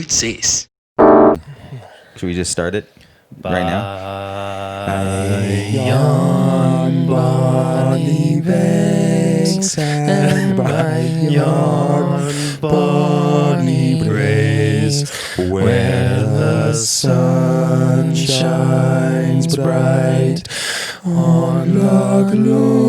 1.6. Should we just start it right now? Yon Bonnie Banks and by yon Bonnie Braes, where the sun shines bright on Loch Lomond,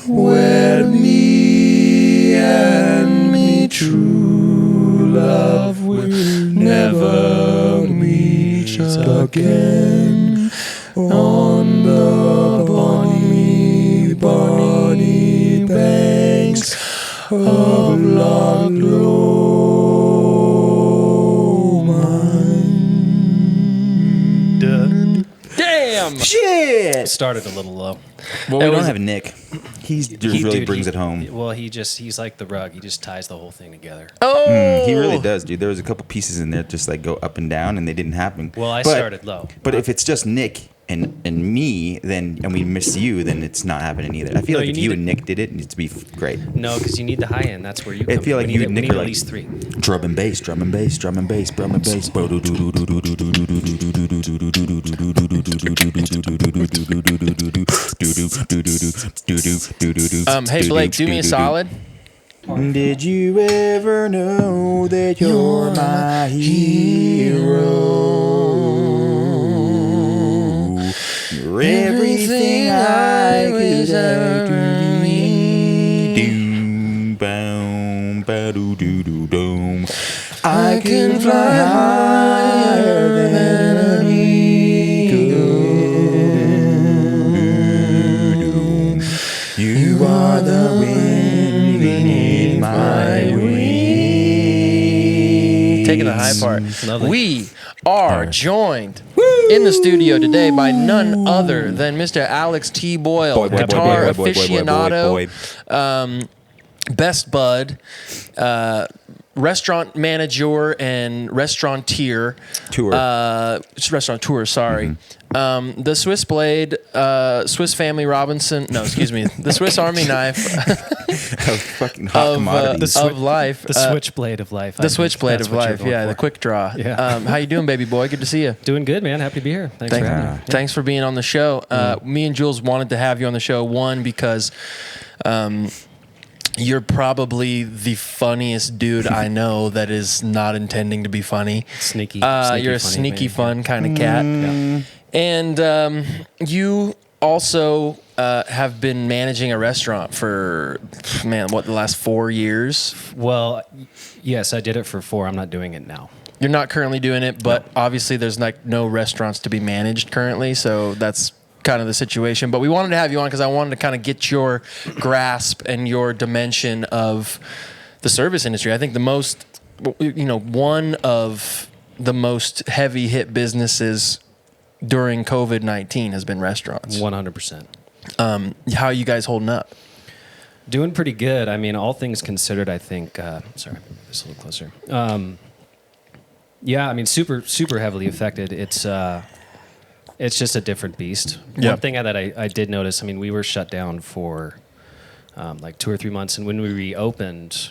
where me and me true love will never meet again on the bonny, bonny banks of Loch Lomond. Damn! Shit! Started a little low. Well, we don't have Nick. He really Dude, brings it home. Well, he's like the rug. He just ties the whole thing together. Oh! He really does, dude. There was a couple pieces in there just like go up and down, and they didn't happen. Well, I started low. But if it's just Nick and me, then and we miss you, then it's not happening either. I feel like if you and Nick did it, it needs to be great. No, because you need the high end. That's where you come I feel like you and Nick need are at like least three. drum and bass, drum and bass, drum and bass, drum and bass. Hey Blake, do me a solid. Did you ever know that you're my hero? You're everything I could ever be. Doom, boom, ba-doo-doo-doo, doom. I can fly higher than an eagle. You are the wind beneath my wings. Taking the high part. Lovely. We are joined in the studio today by none other than Mr. Alex T. Boyle, guitar aficionado, best bud, restaurant manager and restaurateur. Restaurateur, sorry. The Swiss Blade, Swiss Family Robinson, no, excuse me, the Swiss Army knife Fucking hot commodity. of life. The switchblade of life. The switchblade of life, yeah, the quick draw. Yeah. How you doing, baby boy? Good to see you. Doing good, man. Happy to be here. Thanks for having me. Thanks for being on the show. Me and Jules wanted to have you on the show, one, because you're probably the funniest dude I know that is not intending to be funny. Sneaky. You're a sneaky fun kind of cat. Yeah. And you also have been managing a restaurant for, the last 4 years? Well, yes, I did it for 4. I'm not doing it now. You're not currently doing it, but obviously there's like no restaurants to be managed currently, so that's kind of the situation. But we wanted to have you on because I wanted to kind of get your grasp and your dimension of the service industry. I think one of the most heavy hit businesses during COVID-19 has been restaurants. 100%. How are you guys holding up? Doing pretty good. I mean, all things considered, I think. Sorry, just a little closer. Yeah, I mean, super heavily affected. It's just a different beast. Yeah. One thing that I did notice, I mean, we were shut down for like 2 or 3 months, and when we reopened,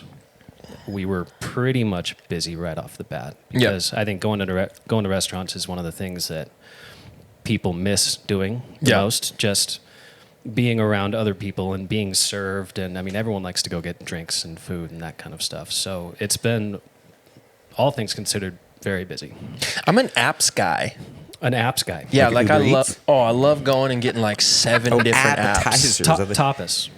we were pretty much busy right off the bat. Because I think going to restaurants is one of the things that people miss doing the most. Just being around other people and being served, and I mean, everyone likes to go get drinks and food and that kind of stuff. So it's been, all things considered, very busy. I'm an apps guy. An apps guy. Yeah, Like I Uber love. Eats? I love going and getting like 7 different appetizers. apps. Tapas.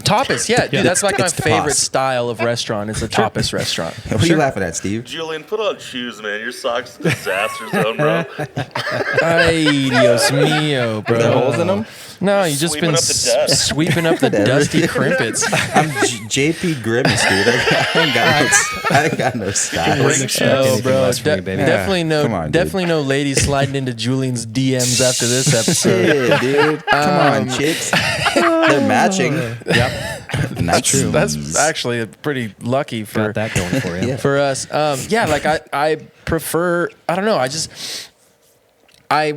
Tapas, yeah, dude, that's like my It's favorite tapas. style of restaurant. It's a tapas restaurant. What are you laughing at, Steve? Julian, put on shoes, man. Your socks are disaster zone, bro. Ay, Dios mío, bro. There holes in them? No, you just Sweeping been up the dust. sweeping up the dusty crimpets. I'm JP Grimace, dude. I ain't got no style. Oh, bro, less for you, baby. definitely no, Come on, dude. definitely no ladies sliding into Julian's DMs after this episode. Shit, dude. Come on, chicks. They're matching. Yep. Nice. That's actually pretty lucky for Got that going for you. for us. Like I prefer. I don't know. I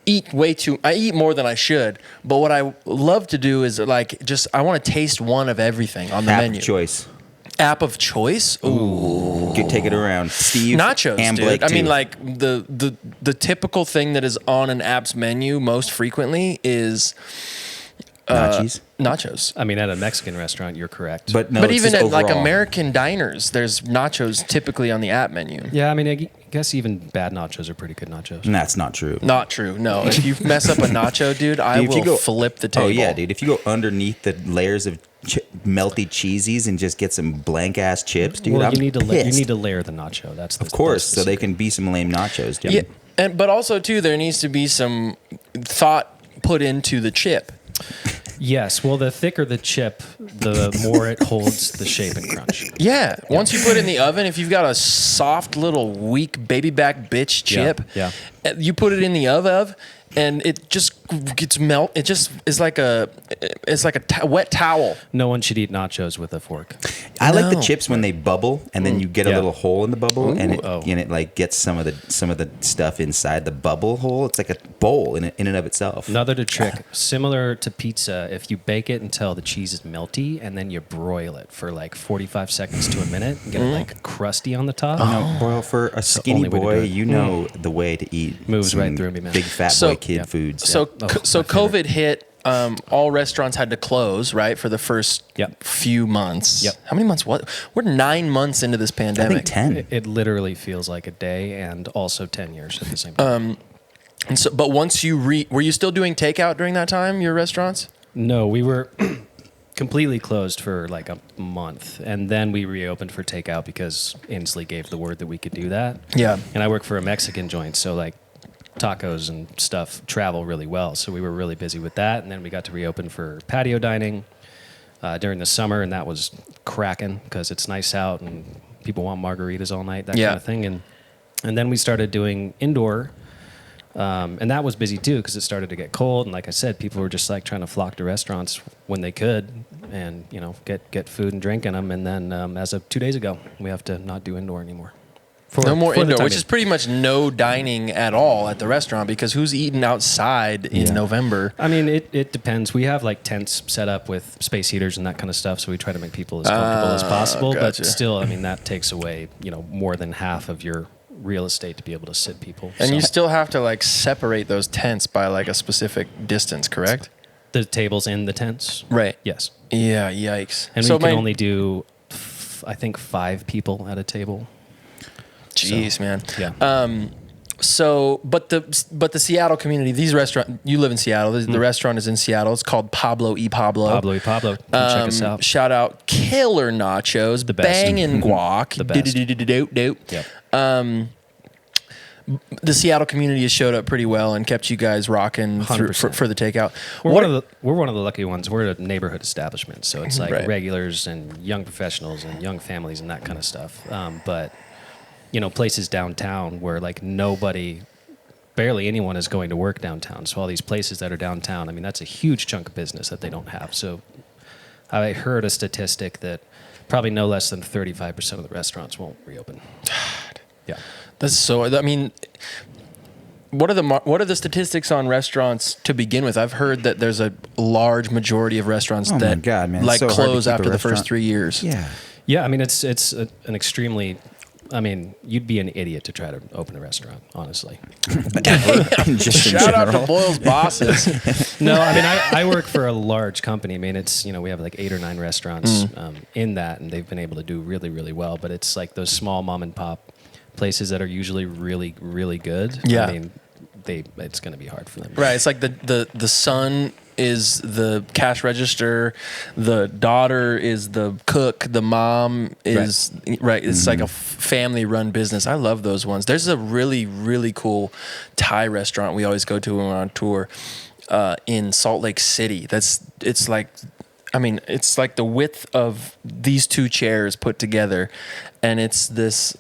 eat more than I should. But what I love to do is like I want to taste one of everything on the App menu. choice. App of choice? Ooh. You could take it around. Steve, Nachos, and dude. Blake I mean, too. like the typical thing that is on an app's menu most frequently is nachos. I mean, at a Mexican restaurant, you're correct. But no, But it's even just at like overall. American diners, there's nachos typically on the app menu. yeah, I mean, I guess even bad nachos are pretty good nachos. That's not true. Not true. No, if you mess up a nacho, dude, I Dude, if you will go- flip the table. Oh yeah, dude. If you go underneath the layers of melty cheesies and just get some blank ass chips, dude, Well, I'm you need to pissed. layer the nacho. That's Of course, so they can be some lame nachos, dude. Yeah, but also too, there needs to be some thought put into the chip. Yes. Well, the thicker the chip, the more it holds the shape and crunch. Yeah. Once you put it in the oven, if you've got a soft little weak baby back bitch chip, Yeah. you put it in the oven and it just gets melt. It just is like a wet towel. No one should eat nachos with a fork. I like the No. chips when they bubble and then you get a Yeah. little hole in the bubble and Oh. it like gets some of the stuff inside the bubble hole. It's like a bowl in and of itself. Another trick, similar to pizza, if you bake it until the cheese is melty and then you broil it for like 45 seconds to a minute and get it like crusty on the top. You know, Boyle, for a skinny only way to do boy, it. you know the way to eat. Moves some right through me, man. Big fat So- boy kid yeah. foods. So Oh, so my favorite. COVID hit. All restaurants had to close, right, for the first Yep. few months. Yep. How many months? What? We're 9 months into this I pandemic. think 10. It literally feels like a day and also 10 years at the same time. And so, but once you were you still doing takeout during that time? Your restaurants? No, we were completely closed for like a month, and then we reopened for takeout because Inslee gave the word that we could do that. Yeah. And I work for a Mexican joint, so like tacos and stuff travel really well. So we were really busy with that, and then we got to reopen for patio dining during the summer, and that was cracking because it's nice out and people want margaritas all night, that Yeah. kind of thing. And then we started doing indoor. And that was busy too because it started to get cold, and like I said, people were just like trying to flock to restaurants when they could, and get food and drink in them. And then as of 2 days ago, we have to not do indoor anymore. No more for the indoor, time which being. is pretty much no dining at all at the restaurant because who's eating outside in November? I mean, it depends. We have like tents set up with space heaters and that kind of stuff, so we try to make people as comfortable as possible. Gotcha. But still, I mean, that takes away more than half of your real estate to be able to sit people. And So you still have to like separate those tents by like a specific distance, correct? the tables in the tents. Right. Yes, Yeah. Yikes. and so we can only do, I think, 5 people at a table. Jeez, man. Yeah. So, but the Seattle community, these restaurant, you live in Seattle. The rrestaurant is in Seattle. It's called Pablo y Pablo. Pablo y Pablo. Come check us out. Shout out killer nachos, The best. banging guac. The best. Do-do-do-do-do. Yep. The Seattle community has showed up pretty well and kept you guys rocking through, 100%. for the takeout. We're one of the lucky ones. We're a neighborhood establishment, so it's like Right. regulars and young professionals and young families and that kind of stuff. But places downtown where like barely anyone is going to work downtown. So all these places that are downtown, I mean, that's a huge chunk of business that they don't have. So I heard a statistic that probably no less than 35% of the restaurants won't reopen. Yeah. That's so. I mean, what are the statistics on restaurants to begin with? I've heard that there's a large majority of restaurants Oh my that God, man. It's like so hard to close keep a after the first restaurant. 3 years. Yeah. Yeah, I mean, it's an extremely. I mean, you'd be an idiot to try to open a restaurant, honestly. Just in Shout out to general. Boyle's bosses. No, I mean, I work for a large company. I mean, it's, we have like 8 or 9 restaurants in that, and they've been able to do really, really well. But it's like those small mom and pop places that are usually really, really good. Yeah. I mean, it's going to be hard for them. Right. It's like the son is the cash register, the daughter is the cook, the mom is right. It's like a family run business. I love those ones. There's a really, really cool Thai restaurant we always go to when we're on tour in Salt Lake City. It's like the width of these 2 chairs put together, and it's this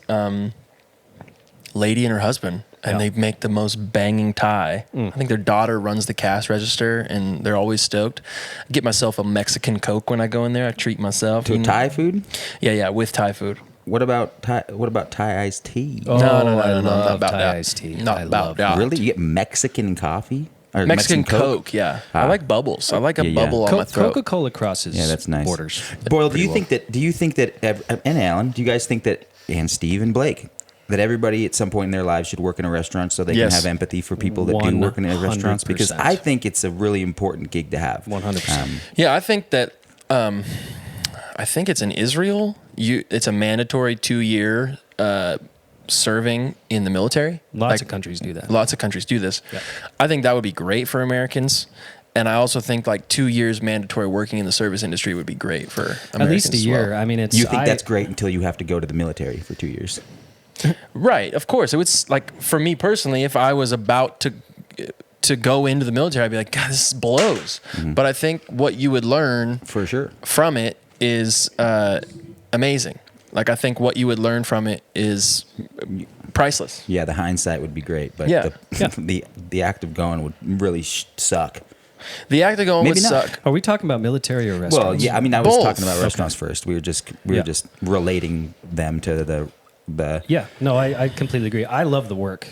lady and her husband, and they make the most banging Thai. I think their daughter runs the cash register, and they're always stoked. I get myself a Mexican Coke when I go in there. I treat myself. To Thai food? Yeah, with Thai food. What about Thai iced tea? Oh, No, I not love about Thai that. iced tea. Not I about love that. Really? You get Mexican coffee? Or Mexican Coke, yeah. I like bubbles. I like a bubble on my throat. Coca-Cola crosses that's nice. borders. Boyle, do you think that, and Alan, do you guys think that, and Steve and Blake, that everybody at some point in their lives should work in a restaurant so they can have empathy for people that do work in restaurants? Because I think it's a really important gig to have. 100%. Yeah, I think that, I think it's in Israel. It's a mandatory 2-year serving in the military. Lots of countries do that. Lots of countries do this. Yeah. I think that would be great for Americans. And I also think like 2 years mandatory working in the service industry would be great for Americans. At least a as well. year. I mean, You think that's great until you have to go to the military for 2 years. Right. Of course. It was like, for me personally, if I was about to go into the military, I'd be like, God, this blows. Mm-hmm. But I think what you would learn for sure from it is amazing. Like, I think what you would learn from it is priceless. Yeah, the hindsight would be great, but the act of going would really suck. The act of going would not. suck. Are we talking about military or restaurants? Well, yeah, I mean, I was Both. talking about restaurants first. We were just relating them to the Yeah, no, I completely agree. I love the work.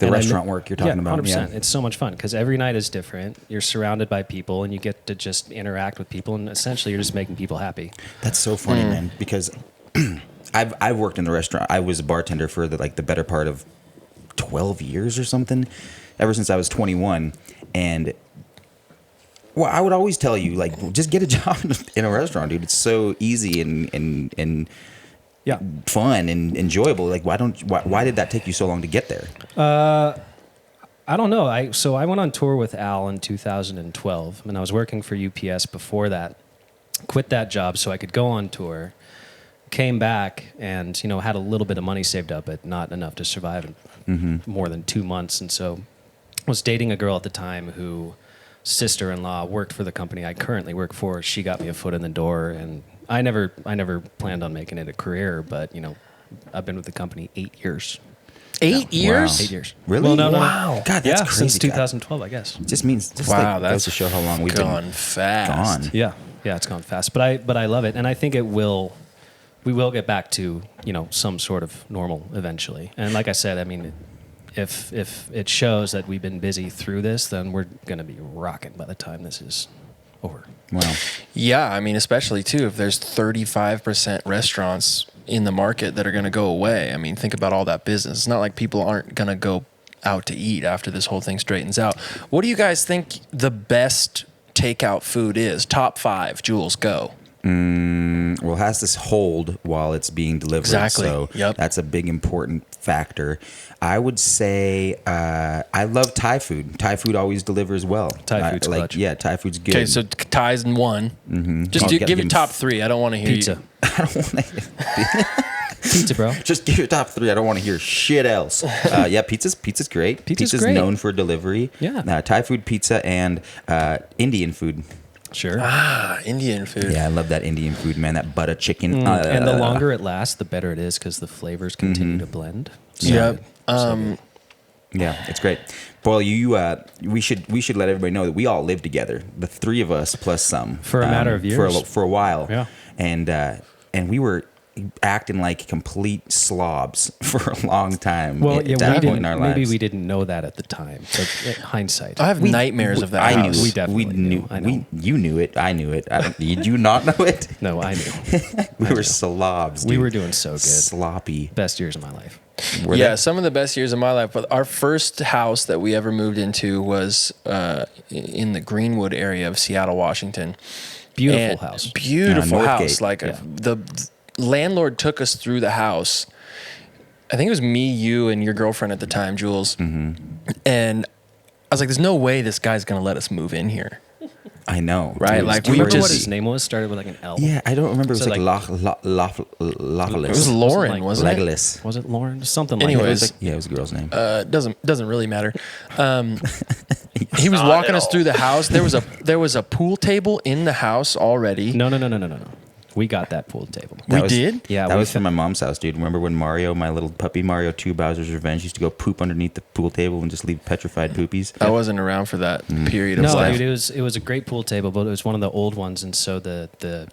The restaurant work you're talking about. 100%. Yeah, It's so much fun because every night is different. You're surrounded by people, and you get to just interact with people, and essentially you're just making people happy. That's so funny, man. Because I've worked in the restaurant. I was a bartender for the better part of 12 years or something, ever since I was 21, and. Well, I would always tell you, like, just get a job in a restaurant, dude. It's so easy and fun and enjoyable. Like, why did that take you so long to get there? I don't know. I went on tour with Al in 2012, and I was working for UPS before that. Quit that job so I could go on tour. Came back and had a little bit of money saved up, but not enough to survive more than 2 months. And so, I was dating a girl at the time who. Sister-in-law worked for the company I currently work for. She got me a foot in the door, and I never planned on making it a career. But I've been with the company 8 years. 8 years? Wow. 8 years. Really? Well, no. Wow. God, that's crazy. Since 2012, I guess. It just means Wow, goes to show how long we've gone fast. gone. Yeah, it's gone fast, but I love it, and I think we will get back to some sort of normal eventually. And like I said, I mean. If it shows that we've been busy through this, then we're going to be rocking by the time this is over. Wow. Yeah, I mean, especially too, if there's 35% restaurants in the market that are going to go away. I mean, think about all that business. It's not like people aren't going to go out to eat after this whole thing straightens out. What do you guys think the best takeout food is? Top 5, Jules, go. Well, it has to hold while it's being delivered. Exactly. So that's a big important factor. I would say I love Thai food. Thai food always delivers well. Thai food's clutch. Yeah, Thai food's good. Okay, so Thai's in 1. Mm-hmm. Just give your top 3. I don't want to hear Pizza. you. I don't want to. Pizza, bro. Just give your top 3. I don't want to hear shit else. Yeah, pizza's great. Pizza's great. known for delivery. Yeah. Thai food, pizza, and Indian food. Sure. Indian food. Yeah, I love that Indian food, man. That butter chicken. And the longer it lasts, the better it is because the flavors continue to blend. So, Yep. Yeah, it's great. Boyle, we should let everybody know that we all live together. The 3 of us plus some For a matter of years. for a while. Yeah. And we were acting like complete slobs for a long time. Well, at that point in our lives. maybe we didn't know that at the time. But hindsight, I have nightmares of that. I house. knew. We definitely knew. I know. You knew it. I knew it. Did you not know it? No, I knew. We were slobs. We dude. were doing so good. Sloppy. Best years of my life. Some of the best years of my life. But our first house that we ever moved into was in the Greenwood area of Seattle, Washington. Beautiful house. Beautiful house. Northgate. Like the landlord took us through the house. I think it was me, you, and your girlfriend at the time, Jules. Mm-hmm. And I was like, "There's no way this guy's gonna let us move in here." I know. Right? Dude, Like, Do you we were remember what just- his name was? Started with like an L. Yeah, I don't remember. It was So like It was Lauren, wasn't it? Legolas. Was it Lauren? Something like Anyways. that. Yeah, it was a girl's name. Doesn't really matter. He was walking us through the house. There was a pool table in the house already. No. We got that pool table. We did? Yeah, that we was from my mom's house, dude. Remember when Mario, my little puppy Mario 2 Bowser's Revenge, used to go poop underneath the pool table and just leave petrified poopies? I wasn't around for that period of No, life. dude, it was a great pool table, but it was one of the old ones, and so the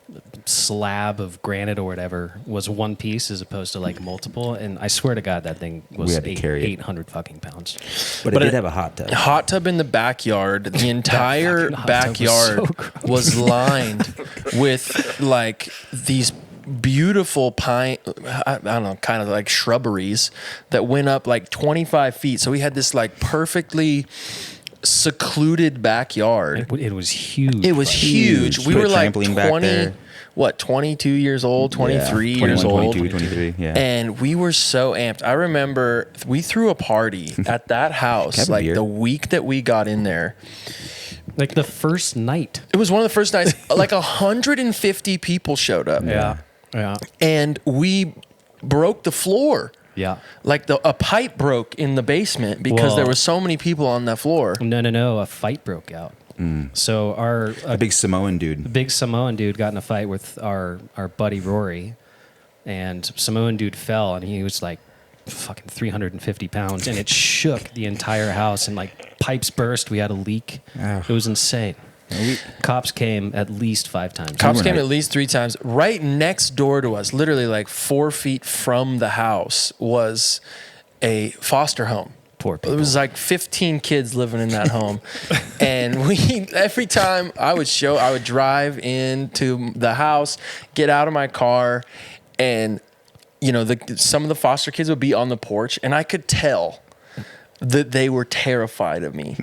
slab of granite or whatever was one piece as opposed to like multiple. And I swear to God, that thing was had to carry it. 800 fucking pounds. But it did have a hot tub. Hot tub in the backyard. The entire fucking hot tub was backyard so gross. was lined with like these beautiful pine, I don't know, kind of like shrubberies that went up like 25 feet. So we had this like perfectly secluded backyard. It was huge. It was huge. We Put a were like trampoline back 20, there. what, 22 years old, 23 Yeah, years 21, old. 22, 23, yeah. And we were so amped. I remember we threw a party at that house Have a like beer. the week that we got in there. Like the first night. It was one of the first nights, like 150 people showed up. Yeah. Yeah. And we broke the floor. Yeah. Like a pipe broke in the basement because Whoa. there were so many people on that floor. No. A fight broke out. So A big Samoan dude. the big Samoan dude got in a fight with our buddy Rory, and Samoan dude fell, and he was like fucking 350 pounds, and it shook the entire house, and like pipes burst. We had a leak. Ugh. It was insane. Cops came at least 5 times. Cops were came nice. at least 3 times. Right next door to us, literally like 4 feet from the house, was a foster home. Poor It people. was like 15 kids living in that home. And every time I would drive into the house, get out of my car, and you know, some of the foster kids would be on the porch, and I could tell that they were terrified of me,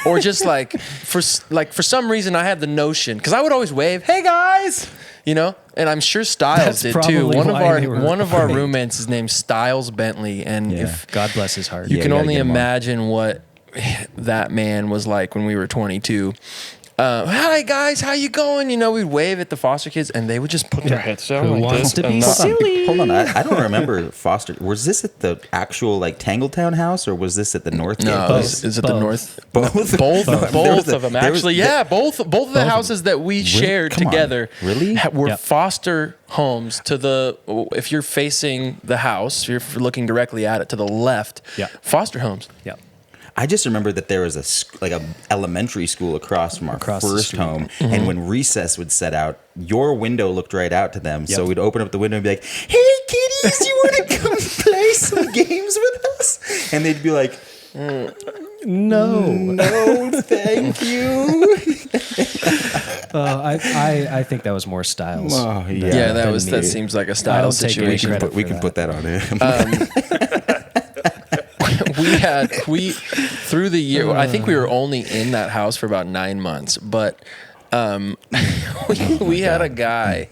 or just like for some reason I had the notion, because I would always wave, "Hey guys," you know, and I'm sure Styles That's did too. probably One of why they were our afraid. roommates is named Styles Bentley, and Yeah. if God bless his heart. you Yeah, can you gotta only get him on. imagine what that man was like when we were 22. Hi guys, how you going? You know, we'd wave at the foster kids, and they would just put their heads down Who like wants this to be and not- silly? Hold on, I don't remember foster. Was this at the actual like Tangletown house, or was this at the North Gate No, place? is it the Both. north? Both, Both There was of them there was actually. Yeah, both of the houses that we shared Come on. together Really? were Yep. foster homes. If you're facing the house, you're looking directly at it to the left. Yeah. Foster homes. Yeah. I just remember that there was a elementary school across from our Across the first street. home, and when recess would set out, your window looked right out to them. So Yep. we'd open up the window and be like, "Hey, kiddies, you want to come play some games with us?" And they'd be like, "No, thank you." I think that was more Styles. Oh, yeah. Yeah, than that me. seems like a I style don't take any situation. credit. We for can that. put that on him. we through the year, I think we were only in that house for about 9 months, but we had a guy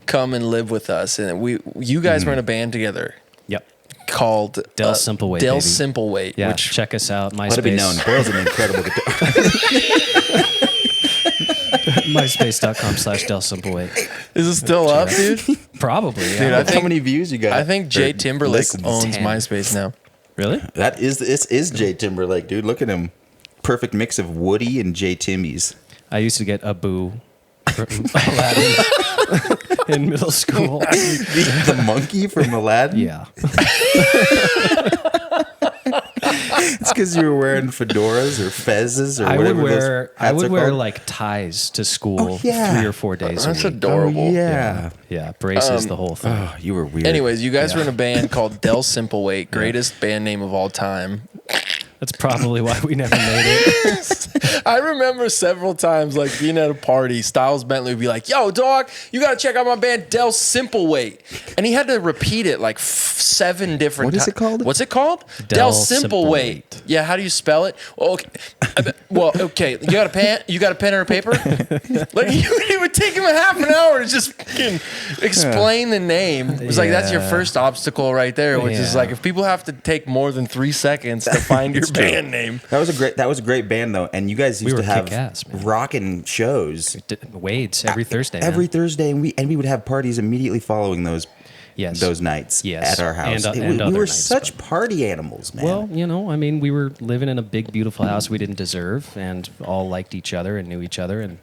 come and live with us, and you guys were in a band together Yep. called Dell Simple Weight, Dell baby. Simple Weight, Yeah. which Check us out. Let it be known, MySpace. Boyle's an incredible guitar. MySpace.com/Dell Simple Weight. is it still up, dude? Probably. Yeah. Dude, I How think- many views you got? I think Jay Or Timberlake listens? owns 10. MySpace now. Really? This is Jay Timberlake, dude. Look at him. Perfect mix of Woody and Jay Timmy's. I used to get a boo from Aladdin in middle school. The monkey from Aladdin? Yeah. It's because you were wearing fedoras or fezzes or I whatever would those wear hats are called. like ties to school Oh, yeah. 3 or 4 days That's a week. adorable. Oh, yeah. Yeah, braces, the whole thing. Oh, you were weird. Anyways, you guys Yeah. were in a band called Dell Simple Weight, greatest band name of all time. That's probably why we never made it. I remember several times, like being at a party, Styles Bentley would be like, "Yo, dog, you gotta check out my band, Dell Simple Weight," and he had to repeat it like 7 different. What is it called? What's it called? Dell Simple Simple Weight. Weight. Yeah, how do you spell it? Well, okay. Okay. You got a pen? You got a pen or a paper? Like it would take him a half an hour to just fucking explain the name. It was like that's your Yeah. first obstacle right there, which is Yeah. like if people have to take more than 3 seconds to find your true. band name. That was a great band though, and you guys used were to have kick-ass, man. rockin' shows Wades every Thursday. every man. Thursday, and we would have parties immediately following those Yes. those nights Yes. at our house. And we other were nights, such but- party animals, man. Well, I mean, we were living in a big, beautiful house we didn't deserve, and all liked each other and knew each other and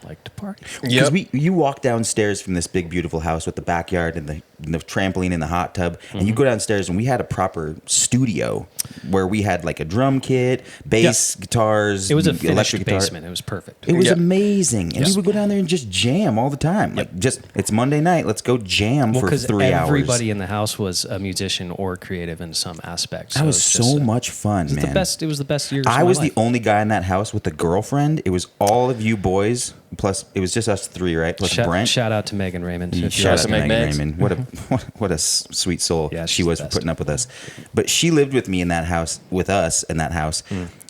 liked to party. because you walk downstairs from this big beautiful house with the backyard and the trampoline and the hot tub, and you go downstairs, and we had a proper studio where we had like a drum kit, bass, guitars. It was a finished electric guitar. basement. It was perfect. It was amazing, and we would go down there and just jam all the time. Like, it's Monday night, let's go jam for 3 hours. Everybody in the house was a musician or creative in some aspect. So that was so much fun, man. It was the best years. I of my was life. the only guy in that house with a girlfriend. It was all of you boys, plus it was just us three, right? Plus Brent. Shout out to Megan Raymond. Shout out to Megan Raymond. What a sweet soul she was for putting up with us. But she lived with me in that house, with us in that house,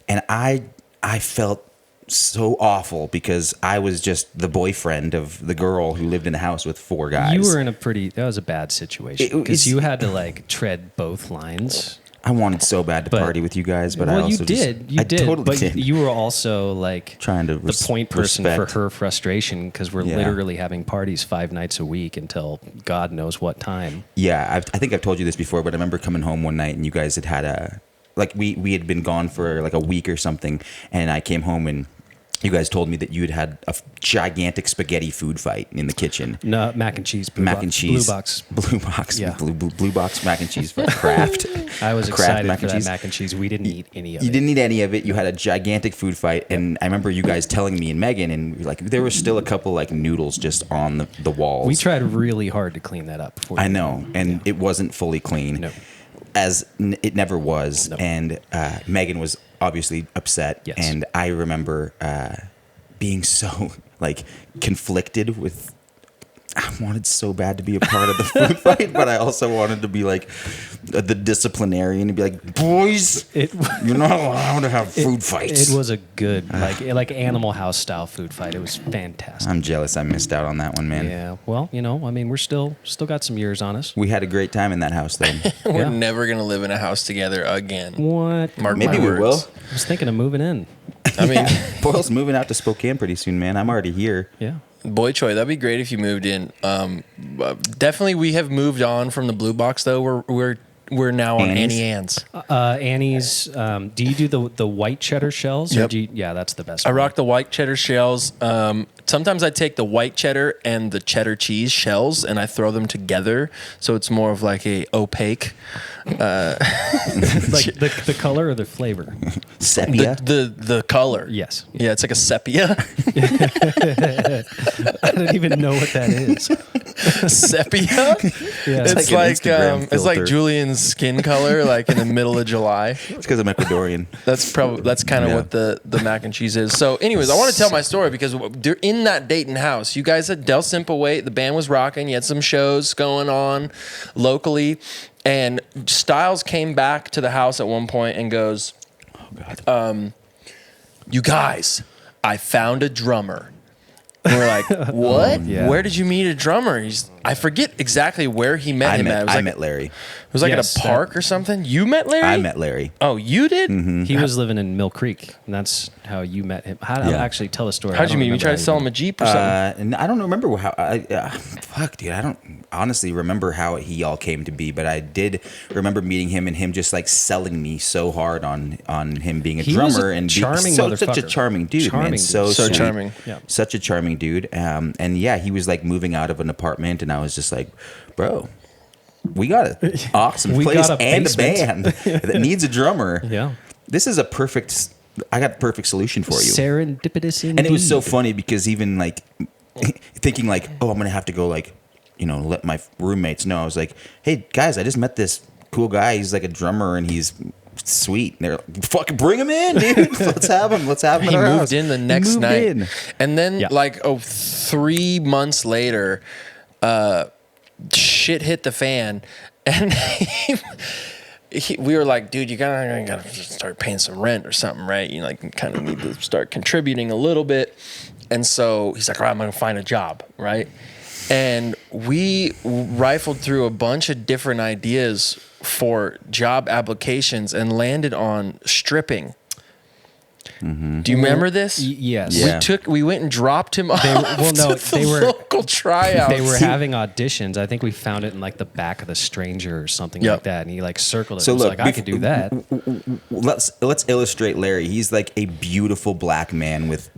and I felt so awful because I was just the boyfriend of the girl who lived in the house with 4 guys. You were in that was a bad situation because you had to like tread both lines. I wanted so bad to party with you guys, but I also you did. Totally but did. You were also like trying to the point person for her frustration because we're literally having parties 5 nights a week until God knows what time. Yeah, I think I've told you this before, but I remember coming home one night and you guys had a like we had been gone for like a week or something, and I came home and you guys told me that you had a gigantic spaghetti food fight in the kitchen. No, mac and cheese. Blue box, Yeah. blue box mac and cheese for Kraft. I was Kraft excited for that mac and cheese. We didn't eat any of it. You didn't eat any of it. You had a gigantic food fight, and I remember you guys telling me and Megan, and like there was still a couple like noodles just on the walls. We tried really hard to clean that up. I know, and it wasn't fully clean. No. As it never was, and Megan was obviously upset, and I remember being so like conflicted with. I wanted so bad to be a part of the food fight, but I also wanted to be like the disciplinarian and be like, boys, you're not allowed to have food fights. It was a good like Animal House style food fight. It was fantastic. I'm jealous. I missed out on that one, man. Yeah. Well, I mean, we're still got some years on us. We had a great time in that house, though. We're never gonna live in a house together again. What? Maybe we will. I was thinking of moving in. I mean, Boyle's moving out to Spokane pretty soon, man. I'm already here. Yeah. Boy, Choi, that'd be great if you moved in. Definitely, we have moved on from the blue box though. We're now on Annie Ann's. Annie's. Do you do the white cheddar shells? Yep. Yeah, that's the best. I rock the white cheddar shells. Sometimes I take the white cheddar and the cheddar cheese shells and I throw them together, so it's more of like a opaque. Like the color or the flavor? Sepia. The color. Yes. Yeah, it's like a sepia. I don't even know what that is. Sepia. Yeah. It's Instagram like filter. Julian's skin color, like in the middle of July. It's because I'm Ecuadorian. That's kind of what the mac and cheese is. So, anyways, I want to tell my story because in that Dayton house, you guys had Dell Simple Weight. The band was rocking. You had some shows going on locally, and Styles came back to the house at one point and goes, "You guys, I found a drummer." And we're like, "What? Yeah. Where did you meet a drummer?" I forget exactly where he met him at. I met Larry. It was like Yes, at a park or something. You met Larry? I met Larry. Oh, you did? Mm-hmm. He was living in Mill Creek, and that's how you met him. I'll actually tell a story. How'd you meet him? You tried to sell him a Jeep or something? And I don't remember how. Fuck, dude. I don't honestly remember how he all came to be, but I did remember meeting him and him just like selling me so hard on him being a He drummer was a and charming such a motherfucker. charming dude, Charming man. dude. So So sweet. charming. Yeah. Such a charming dude. And yeah, he was like moving out of an apartment, and I was just like, bro. We got an awesome We place got a and a basement. band that needs a drummer. Yeah. This is a perfect. I got the perfect solution for you. Serendipitous indeed. And it was so funny because even like thinking like, oh, I'm gonna have to go like, let my roommates know. I was like, hey guys, I just met this cool guy. He's like a drummer and he's sweet. And they're like, fucking bring him in, dude. Let's have him. Let's have him. He at our moved house. in the He next moved night. in. And then, Yeah. 3 months later, shit hit the fan. And we were like, dude, you gotta start paying some rent or something, right? You kind of need to start contributing a little bit. And so he's like, all right, I'm gonna find a job, right? And we rifled through a bunch of different ideas for job applications and landed on stripping. Mm-hmm. Do you remember this? Yes. Yeah. We went and dropped him off they to were local tryouts. They were having auditions. I think we found it in like the back of the Stranger or something Yep. like that, and he like circled it. So and was look, like, I could do that. Let's illustrate Larry. He's like a beautiful black man with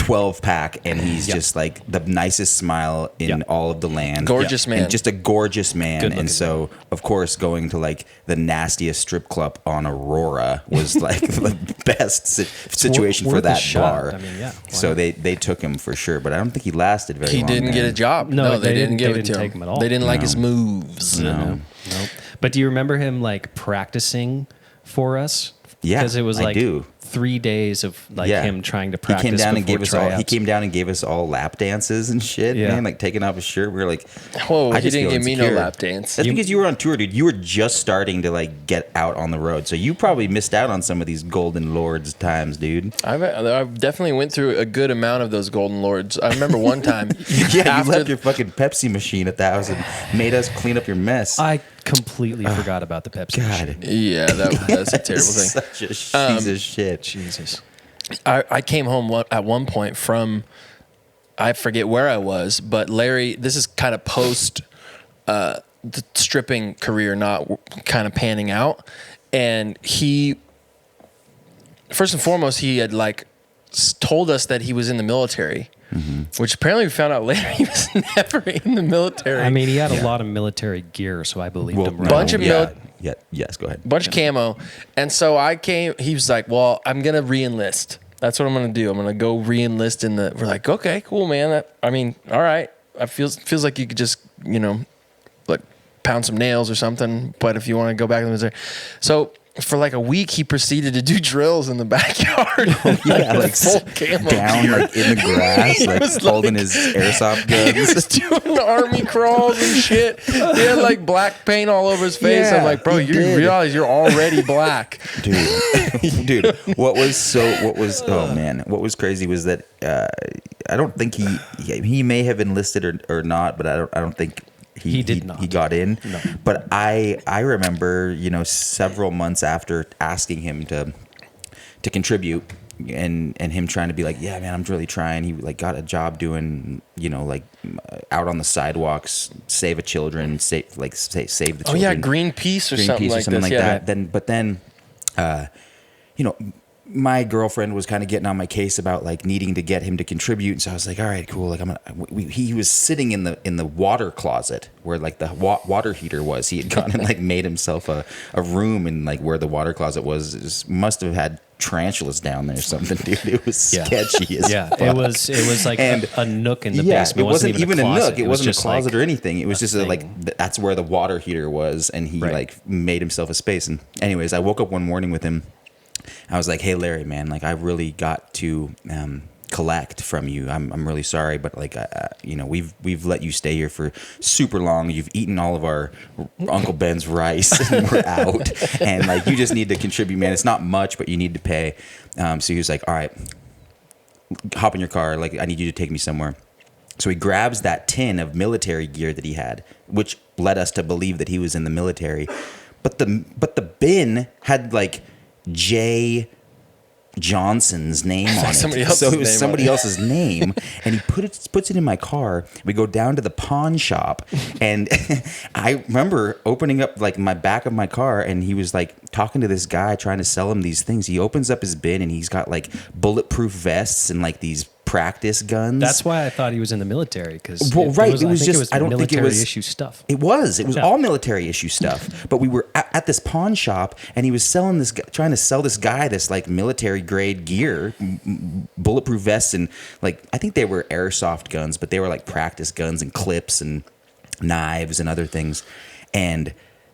12 pack, and he's just like the nicest smile in all of the land. Gorgeous man. And just a gorgeous man. Good-looking And so, of course, going to like the nastiest strip club on Aurora was like the best situation for worth a that shot. bar. I mean, yeah. Why So not? they took him for sure, but I don't think he lasted very He long. didn't get man. a job. No, they didn't give they it to didn't him. take him at all. They didn't like No. his moves. No. Nope. But do you remember him like practicing for us? Yeah, because it was I like do. 3 days of like Yeah. him trying to He practice. came down and before gave us all. He tryouts. came down and gave us all lap dances and shit, Yeah. man. Like taking off his shirt. We were like, Whoa, I he just didn't feel give me no insecure. lap dance. That's because you were on tour, dude. You were just starting to like get out on the road, so you probably missed out on some of these Golden Lords times, dude. I've definitely went through a good amount of those Golden Lords. I remember one time. Yeah, you left your fucking Pepsi machine at the house and made us clean up your mess. I completely forgot about the Pepsi. God, machine. Yeah, that's a terrible thing. Such a piece of shit. Jesus. I came home at one point from, I forget where I was, but Larry, this is kind of post the stripping career not kind of panning out. And he, first and foremost, he had like told us that he was in the military, which apparently we found out later he was never in the military. I mean, he had a lot of military gear, so I believed him. Right bunch of away. Yes, go ahead. bunch of camo. And so I came, he was like, well, I'm going to re-enlist. That's what I'm going to do. I'm going to go re-enlist in the, we're like, okay, cool, man. I mean, all right. It feels like you could just, like pound some nails or something. But if you want to go back to the military. So for like a week, he proceeded to do drills in the backyard. Yeah, like full camo down gear. like in the grass, He like was holding like- his airsoft He was guns. doing army crawls and shit. He had like black paint all over his face. Yeah, I'm like, bro, he you did. realize you're already black. Dude, what was crazy was that I don't think he may have enlisted or not, but I don't think He did not. He got in. No. But I remember, several months after asking him to contribute and him trying to be like, yeah, man, I'm really trying. He like got a job doing, out on the sidewalks, save the children. Save the children. Oh yeah, Greenpeace or something like this. Yeah. Then, my girlfriend was kind of getting on my case about like needing to get him to contribute, and so I was like, all right, cool. Like he was sitting in the water closet where like the water heater was. He had gone and like made himself a room in like where the water closet was. It just must have had tarantulas down there or something, dude. It was sketchy as fuck. It was like a nook in the basement. It wasn't even a closet. nook. It wasn't a just closet like or anything. It was just thing. like that's where the water heater was, and he Right. like made himself a space. And anyways, I woke up one morning with him. I was like, "Hey, Larry, man, like I really got to collect from you. I'm really sorry, but like we've let you stay here for super long. You've eaten all of our Uncle Ben's rice, and we're out. And like you just need to contribute, man. It's not much, but you need to pay." So he was like, "All right, hop in your car. Like I need you to take me somewhere." So he grabs that tin of military gear that he had, which led us to believe that he was in the military. But the bin had like J. Johnson's name on it. Somebody else's So it was name on somebody it. else's name, and he puts it in my car. We go down to the pawn shop, and I remember opening up like my back of my car, and he was like talking to this guy trying to sell him these things. He opens up his bin, and he's got like bulletproof vests and like these practice guns. That's why I thought he was in the military because Well, right, it was I think just- I don't think it military was- issue stuff. It was Yeah. all military issue stuff. But we were at this pawn shop, and he was selling this, trying to sell this guy this like military grade gear, bulletproof vests, and like I think they were airsoft guns, but they were like practice guns and clips and knives and other things. And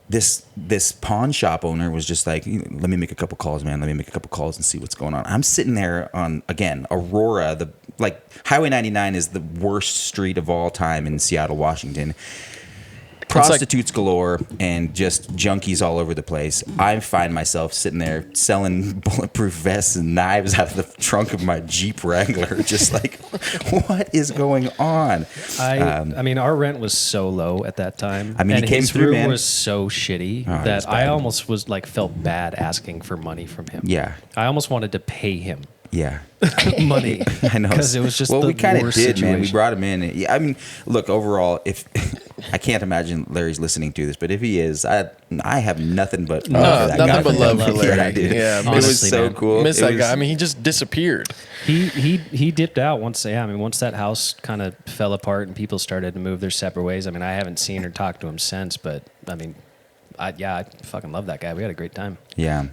this pawn shop owner was just like, let me make a couple calls, man. Let me make a couple calls and see what's going on. I'm sitting there on, again, Aurora, Highway 99 is the worst street of all time in Seattle, Washington. Prostitutes galore and just junkies all over the place. I find myself sitting there selling bulletproof vests and knives out of the trunk of my Jeep Wrangler. Just like, what is going on? I mean, our rent was so low at that time. I mean, he and came his through, room man. was so shitty it was that I bad. almost was like felt bad asking for money from him. Yeah. I almost wanted to pay him Yeah. money. I know. Because it was just well, the we kind of worst did, situation. man. We brought him in. Yeah, I mean, look, overall, if I can't imagine Larry's listening to this, but if he is, I have nothing but nothing but love for Larry. dude. Yeah, it honestly, was so man. cool. Miss It that was- guy. I mean, he just disappeared. He dipped out once. Yeah, I mean, once that house kind of fell apart and people started to move their separate ways. I mean, I haven't seen or talked to him since, but I mean, I fucking love that guy. We had a great time. Yeah,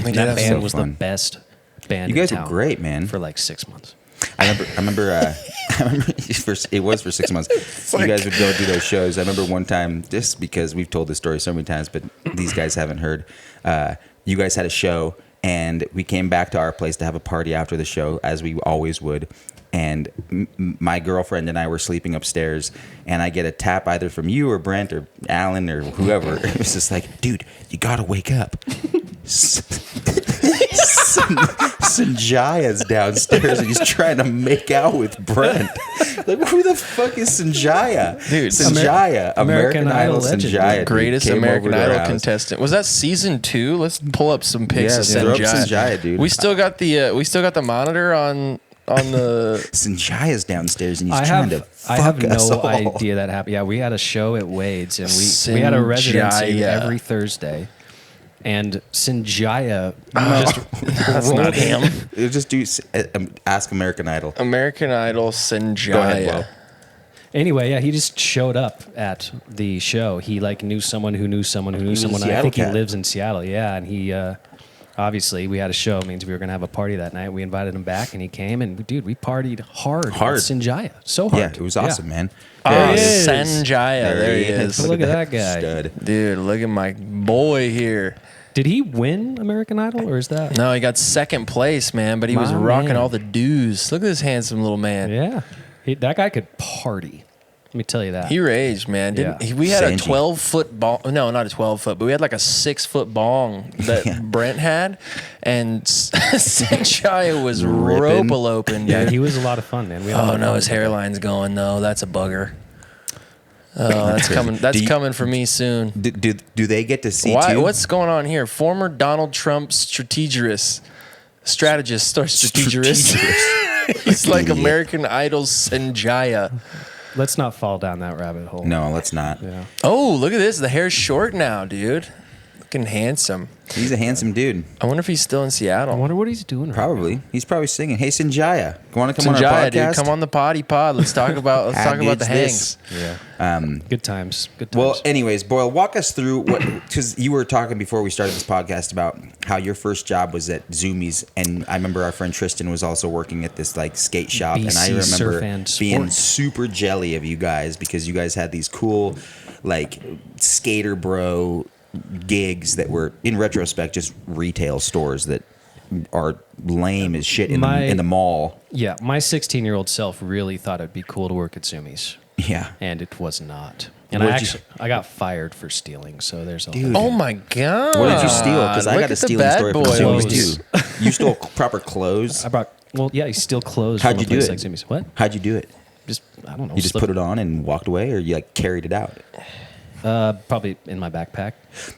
We did That have band so was fun. the best band. You guys in were town great, man. for like 6 months. I remember it was for 6 months. You guys would go do those shows. I remember one time, just because we've told this story so many times, but these guys haven't heard. You guys had a show, and we came back to our place to have a party after the show, as we always would. And my girlfriend and I were sleeping upstairs, and I get a tap either from you or Brent or Alan or whoever. It was just like, dude, you gotta wake up. Sanjaya's downstairs and he's trying to make out with Brent. Like, who the fuck is Sanjaya? Dude, Sanjaya, American Idol legend, Sanjaya. dude. Greatest came American over to our Idol house. contestant. Was that season 2? Let's pull up some pics Yeah, of throw up Sanjaya. Sanjaya, dude. We still got the monitor on the. Sanjaya's downstairs and he's I trying have to fuck I have us no all. idea that happened. Yeah, we had a show at Wade's, and we had a residency Sanjaya. every Thursday. And Sanjaya just That's not him. It'll just do Ask American Idol. American Idol Sanjaya. Go ahead, Will. Anyway, yeah, he just showed up at the show. He like knew someone who knew someone who knew was a someone. I Seattle think cat. he lives in Seattle. Yeah, and he obviously we had a show. Means we were gonna have a party that night. We invited him back, and he came. And dude, we partied hard. With Sanjaya, so hard. Yeah, it was awesome, man. Oh, There he is. is. Sanjaya. There he is. Look at that guy. Stud. Dude, look at my boy here. Did he win American Idol, or is that? No, he got second place, man, but he was My rocking man. all the dues. Look at this handsome little man. Yeah, that guy could party. Let me tell you that. He raged, man. Didn't Yeah. we had a Sanji. 12-foot bong. No, not a 12-foot, but we had like a 6-foot bong that Yeah. Brent had, and Sanjaya was Ripping. rope open, yeah, dude. he was a lot of fun, man. We had a lot Oh of no, fun his with that. hairline's going though. That's a bugger. Oh, that's coming. That's coming for me soon. Do they get to see Why? too? What's going on here? Former Donald Trump strategist. He's like Idiot. American Idol Sanjaya. Let's not fall down that rabbit hole. No, let's not. Yeah. Oh, look at this. The hair's short now, dude. Looking handsome. He's a handsome dude. I wonder if he's still in I Seattle. wonder what he's doing. Right Probably. He's probably singing. Hey, Sanjaya, want to come on our Sanjaya, podcast? dude, come on the potty pod. Let's talk about How the good's hangs. this? now. Yeah. Good times. Good times. Well, anyways, Boyle, walk us through what, because you were talking before we started this podcast about how your first job was at Zoomies, and I remember our friend Tristan was also working at this like skate shop, and I BC Surf remember and being Sports. super jelly of you guys because you guys had these cool like skater bro gigs that were in retrospect just retail stores that are lame as shit in the mall. yeah, my 16-year-old self really thought it'd be cool to work at Zoomies, Yeah. and it was not. And What'd you- I got fired for stealing. So there's a Dude. Oh my god! What did you steal? Because I Look got at a the stealing bad story from boy Zoomies always. too. You stole proper clothes. I brought. Well, yeah, you steal clothes. How'd from you a do place it? Like Zoomies. What? How'd you do it? Just I don't know. You just put it on and walked away, or you like carried it out? Probably in my backpack.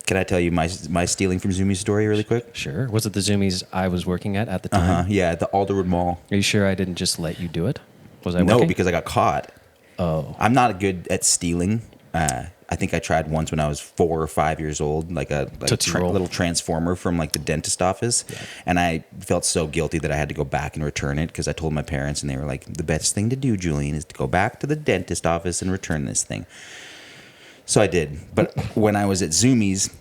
Can I tell you my stealing from Zoomies story really quick? Sure. Was it the Zoomies I was working at the time? Yeah, at the Alderwood Mall. Are you sure I didn't just let you do it? Was I No, working? because I got caught. Oh. I'm not good at stealing. I think I tried once when I was 4 or 5 years old, like a Tootsie Roll. little transformer from like the dentist office, and I felt so guilty that I had to go back and return it because I told my parents, and they were like, "The best thing to do, Julian, is to go back to the dentist office and return this thing." So I did. But when I was at Zoomies,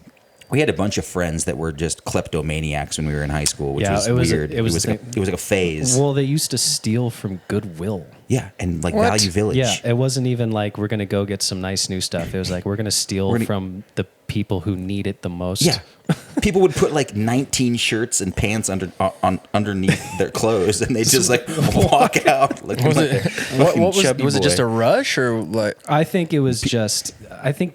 we had a bunch of friends that were just kleptomaniacs when we were in high school, which Yeah, was it was weird. it was like it was like a phase. Well, they used to steal from Goodwill. Yeah, and like What? Value Village. Yeah, it wasn't even like we're gonna go get some nice new stuff. It was like we're gonna steal gonna- from the people who need it the most. Yeah. People would put like 19 shirts and pants underneath their clothes, and they just like walk out. Like Was like it? a What fucking was? chubby Was it boy. just a rush or like? I think it was just. I think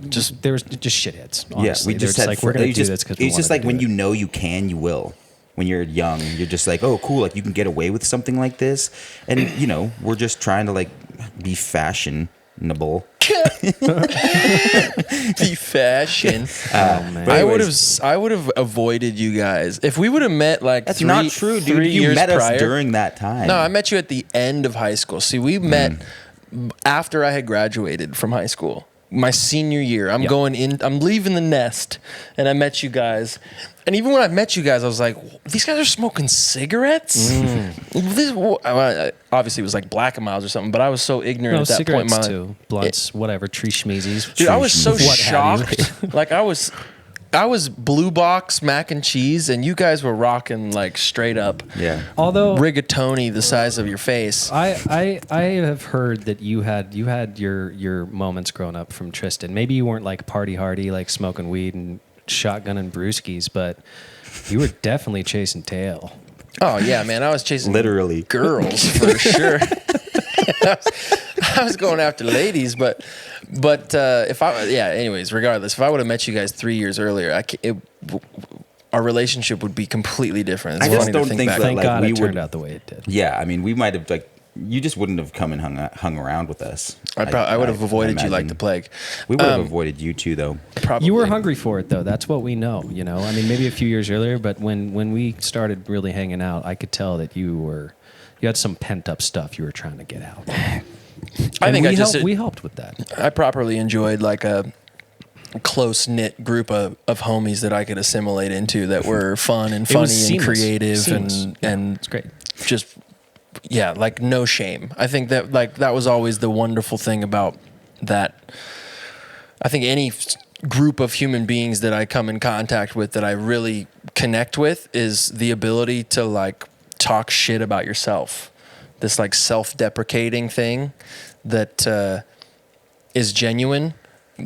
just there was just shitheads. Honestly. Yeah, we They were just had like we're gonna it do was this because it's just like when you know you can, you will. When you're young, you're just like, oh, cool, like you can get away with something like this, and you know, we're just trying to like be fashionable. The fashion. But I anyways, would have avoided you guys if we would have met like That's not true, dude. 3 You years met prior. us during that time. No, I met you at the end of high school. See, we met after I had graduated from high school. my senior year. I'm leaving the nest, and I met you guys. And even when I met you guys, I was like, these guys are smoking cigarettes? Obviously, it was like Black and Miles or something, but I was so ignorant at that point in my life. Too. Blunts, whatever, tree schmeezies. Dude, I was so shocked. Like, I was Blue Box mac and cheese, and you guys were rocking like straight up. Yeah. Although rigatoni the size of your face. I have heard that you had your moments growing up from Tristan. Maybe you weren't like party hardy, like smoking weed and shotgunning brewskis, but you were definitely chasing tail. Oh yeah, man, I was chasing literally girls for sure. I was going after ladies, but anyways, regardless, if I would have met you guys 3 years earlier, our relationship would be completely different. It's I just funny don't to think think back. that, Thank like, God we it turned would- out the way it did. Yeah, I mean, we might have like you just wouldn't have come and hung around with us. I would have avoided you like imagine. the plague. We would have avoided you too, though. Probably. You were hungry for it, though. That's what we know. You know, I mean, maybe a few years earlier, but when we started really hanging out, I could tell that you had some pent up stuff you were trying to get out. I think we helped with that. I properly enjoyed like a close knit group of homies that I could assimilate into that were fun and It was funny and seamless. creative Seamless. and It's great. just like no shame. I think that was always the wonderful thing about that. I think any group of human beings that I come in contact with that I really connect with is the ability to like talk shit about yourself. This like self-deprecating thing that is genuine.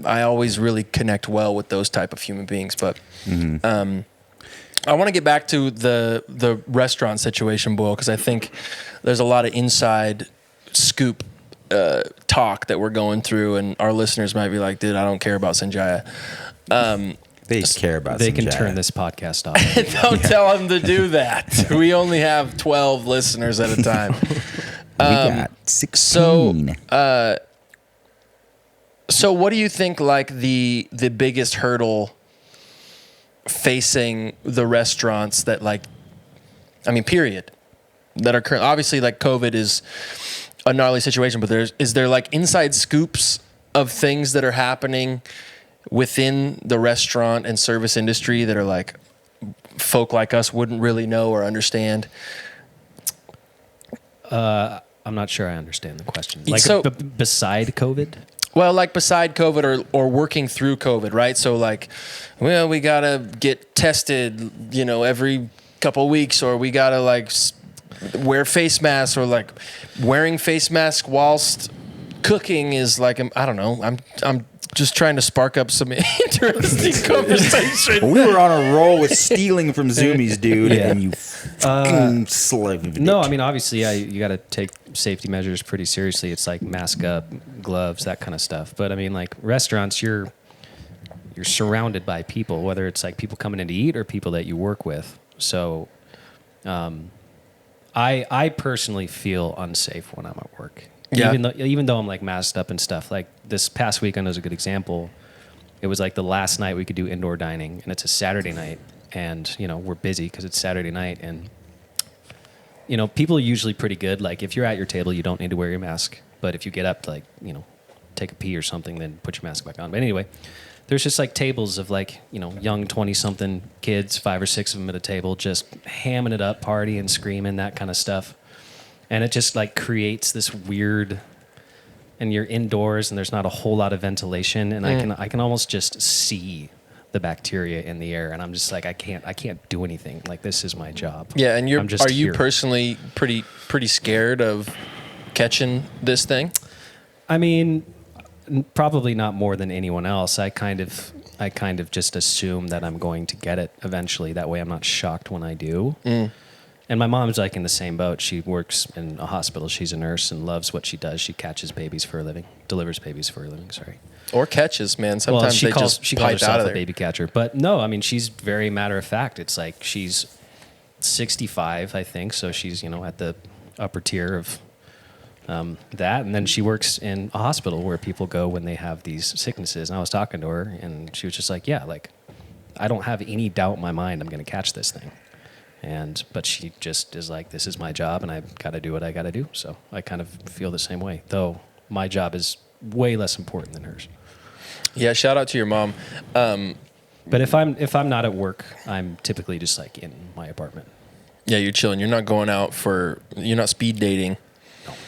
I always really connect well with those type of human beings. But I want to get back to the restaurant situation, Boyle, because I think there's a lot of inside scoop talk that we're going through, and our listeners might be like, dude, I don't care about Sanjaya. They care about. They can Sanjaya. turn this podcast off. Don't tell them to do that. We only have 12 listeners at a time. We got 16. So what do you think like the biggest hurdle facing the restaurants that like, I mean, period, that are current? Obviously like COVID is a gnarly situation, but is there like inside scoops of things that are happening within the restaurant and service industry that are like folk like us wouldn't really know or understand? I'm not sure I understand the question. Like So- beside COVID? Well, like beside COVID or working through COVID, right? So like, well, we gotta get tested, every couple of weeks, or we gotta like wear face masks, or like wearing face masks whilst cooking is like, I don't know. I'm just trying to spark up some interesting conversation. We were on a roll with stealing from Zoomies, dude, and you fucking slaved it. No, I mean, obviously, you got to take safety measures pretty seriously. It's like mask up, gloves, that kind of stuff. But I mean, like restaurants, you're surrounded by people, whether it's like people coming in to eat or people that you work with. So I personally feel unsafe when I'm at work. Yeah. Even though I'm like masked up and stuff. Like this past weekend was a good example. It was like the last night we could do indoor dining, and it's a Saturday night, and we're busy because it's Saturday night, and people are usually pretty good. Like if you're at your table, you don't need to wear your mask, but if you get up to like take a pee or something, then put your mask back on. But anyway, there's just like tables of like young 20-something kids, 5 or 6 of them at a table, just hamming it up, partying, screaming, that kind of stuff. And it just like creates this weird, and you're indoors and there's not a whole lot of ventilation, and I can almost just see the bacteria in the air, and I'm just like, I can't do anything. Like this is my job. Yeah, and are you here. personally pretty scared of catching this thing? I mean, probably not more than anyone else. I kind of just assume that I'm going to get it eventually. That way I'm not shocked when I do. And my mom's like in the same boat. She works in a hospital. She's a nurse and loves what she does. She catches babies for a living, delivers babies for a living, sorry. Or catches, man. Sometimes she they calls just pipe out herself of a there. baby catcher. But no, I mean, she's very matter of fact. It's like she's 65, I think. So she's, at the upper tier of that. And then she works in a hospital where people go when they have these sicknesses. And I was talking to her, and she was just like, yeah, like, I don't have any doubt in my mind I'm going to catch this thing. But she just is like, this is my job, and I've got to do what I got to do. So I kind of feel the same way, though my job is way less important than hers. Yeah, shout out to your mom. But if I'm not at work, I'm typically just like in my apartment. Yeah, you're chilling. You're not going out you're not speed dating.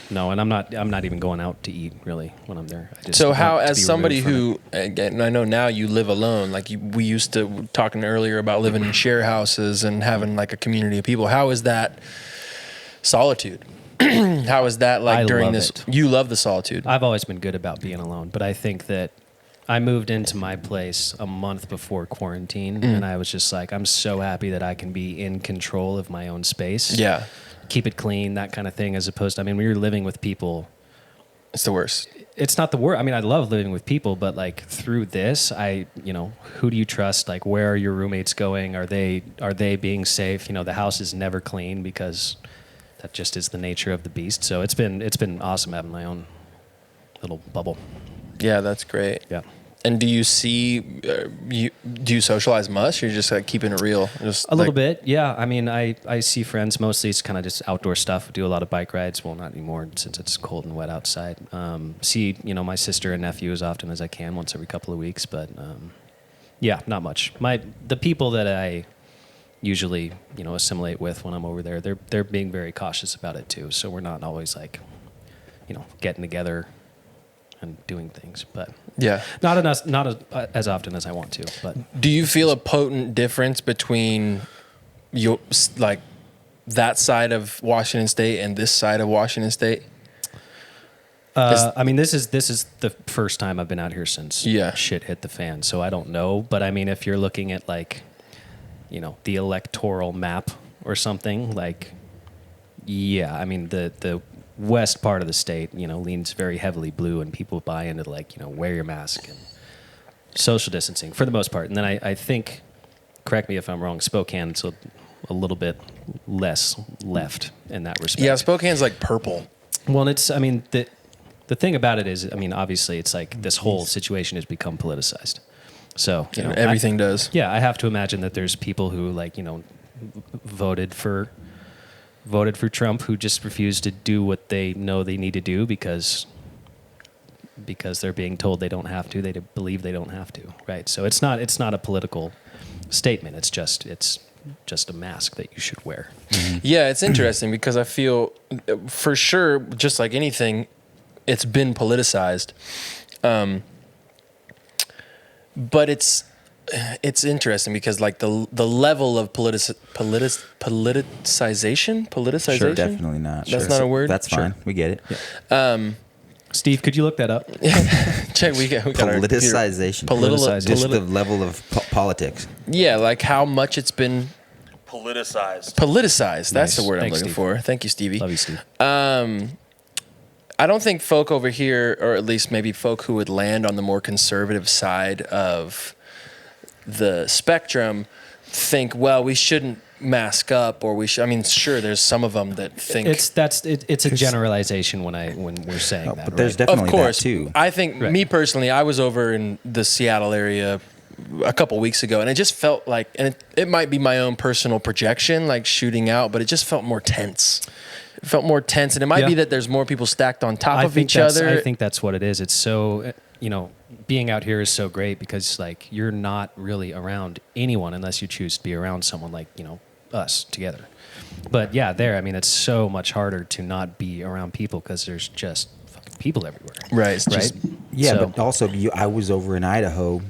No, and I'm not even going out to eat really when I'm there. I just So want how, to as be somebody removed from who, again, I know now you live alone, like we used to talking earlier about living in share houses and having like a community of people. How is that solitude? How is that like I during love this? it. You love the solitude. I've always been good about being alone, but I think that I moved into my place a month before quarantine, and I was just like, I'm so happy that I can be in control of my own space. Yeah, Keep it clean, that kind of thing, as opposed to, I mean, when you're living with people, it's the worst. it's not the worst. I mean, I love living with people, but like through this, who do you trust? Like, where are your roommates going? Are they being safe? The house is never clean because that just is the nature of the beast. So it's been awesome having my own little bubble. Yeah, that's great. Yeah. And do you see, do you socialize much? Or you're just like keeping it real? Just A little bit, yeah. I mean, I see friends mostly. It's kind of just outdoor stuff. Do a lot of bike rides. Well, not anymore since it's cold and wet outside. See, my sister and nephew as often as I can, once every couple of weeks. But yeah, not much. The people that I usually assimilate with when I'm over there, they're being very cautious about it too. So we're not always like getting together and doing things, but yeah. not as often as I want to. But Do you feel a potent difference between your like that side of Washington State and this side of Washington State? I mean, this is the first time I've been out here since Yeah. shit hit the fan, so I don't know. But I mean, if you're looking at like, the electoral map or something, like, yeah, I mean the west part of the state, leans very heavily blue, and people buy into like, wear your mask and social distancing for the most part. And then I think, correct me if I'm wrong, Spokane's a little bit less left in that respect. Yeah, Spokane's like purple. Well, the thing about it is, I mean, obviously it's like this whole situation has become politicized. So, Everything does. Yeah, I have to imagine that there's people who like, voted for Trump who just refuse to do what they know they need to do because they're being told they don't have to. They believe they don't have to, right? So it's not a political statement. It's just a mask that you should wear. Mm-hmm. Yeah, it's interesting because I feel for sure, just like anything, it's been politicized. But it's interesting because like the level of politicization. Sure, definitely not. That's not a word? That's Sure. fine. We get it. Yeah. Steve, could you look that up? Check. We got our Politicization. Politicization. Just the level of politics. Yeah, like how much it's been Politicized. politicized. That's Nice. the word Thanks, I'm looking Steve. for. Thank you, Stevie. Love you, Steve. I don't think folk over here, or at least maybe folk who would land on the more conservative side of the spectrum, think, well, we shouldn't mask up, or we should. I mean, sure, there's some of them that think It's a generalization when we're saying that. But there's right? definitely of course. that too. I think Right. me personally, I was over in the Seattle area a couple weeks ago, and it just felt like, and it might be my own personal projection, like shooting out, but it just felt more tense. It felt more tense, and it might Yeah. be that there's more people stacked on top I of think each that's- other. I think that's what it is. It's so, being out here is so great because like you're not really around anyone unless you choose to be around someone like, us together. But yeah, I mean, it's so much harder to not be around people because there's just fucking people everywhere. Right. It's Right? just, Yeah, So- but also I was over in Idaho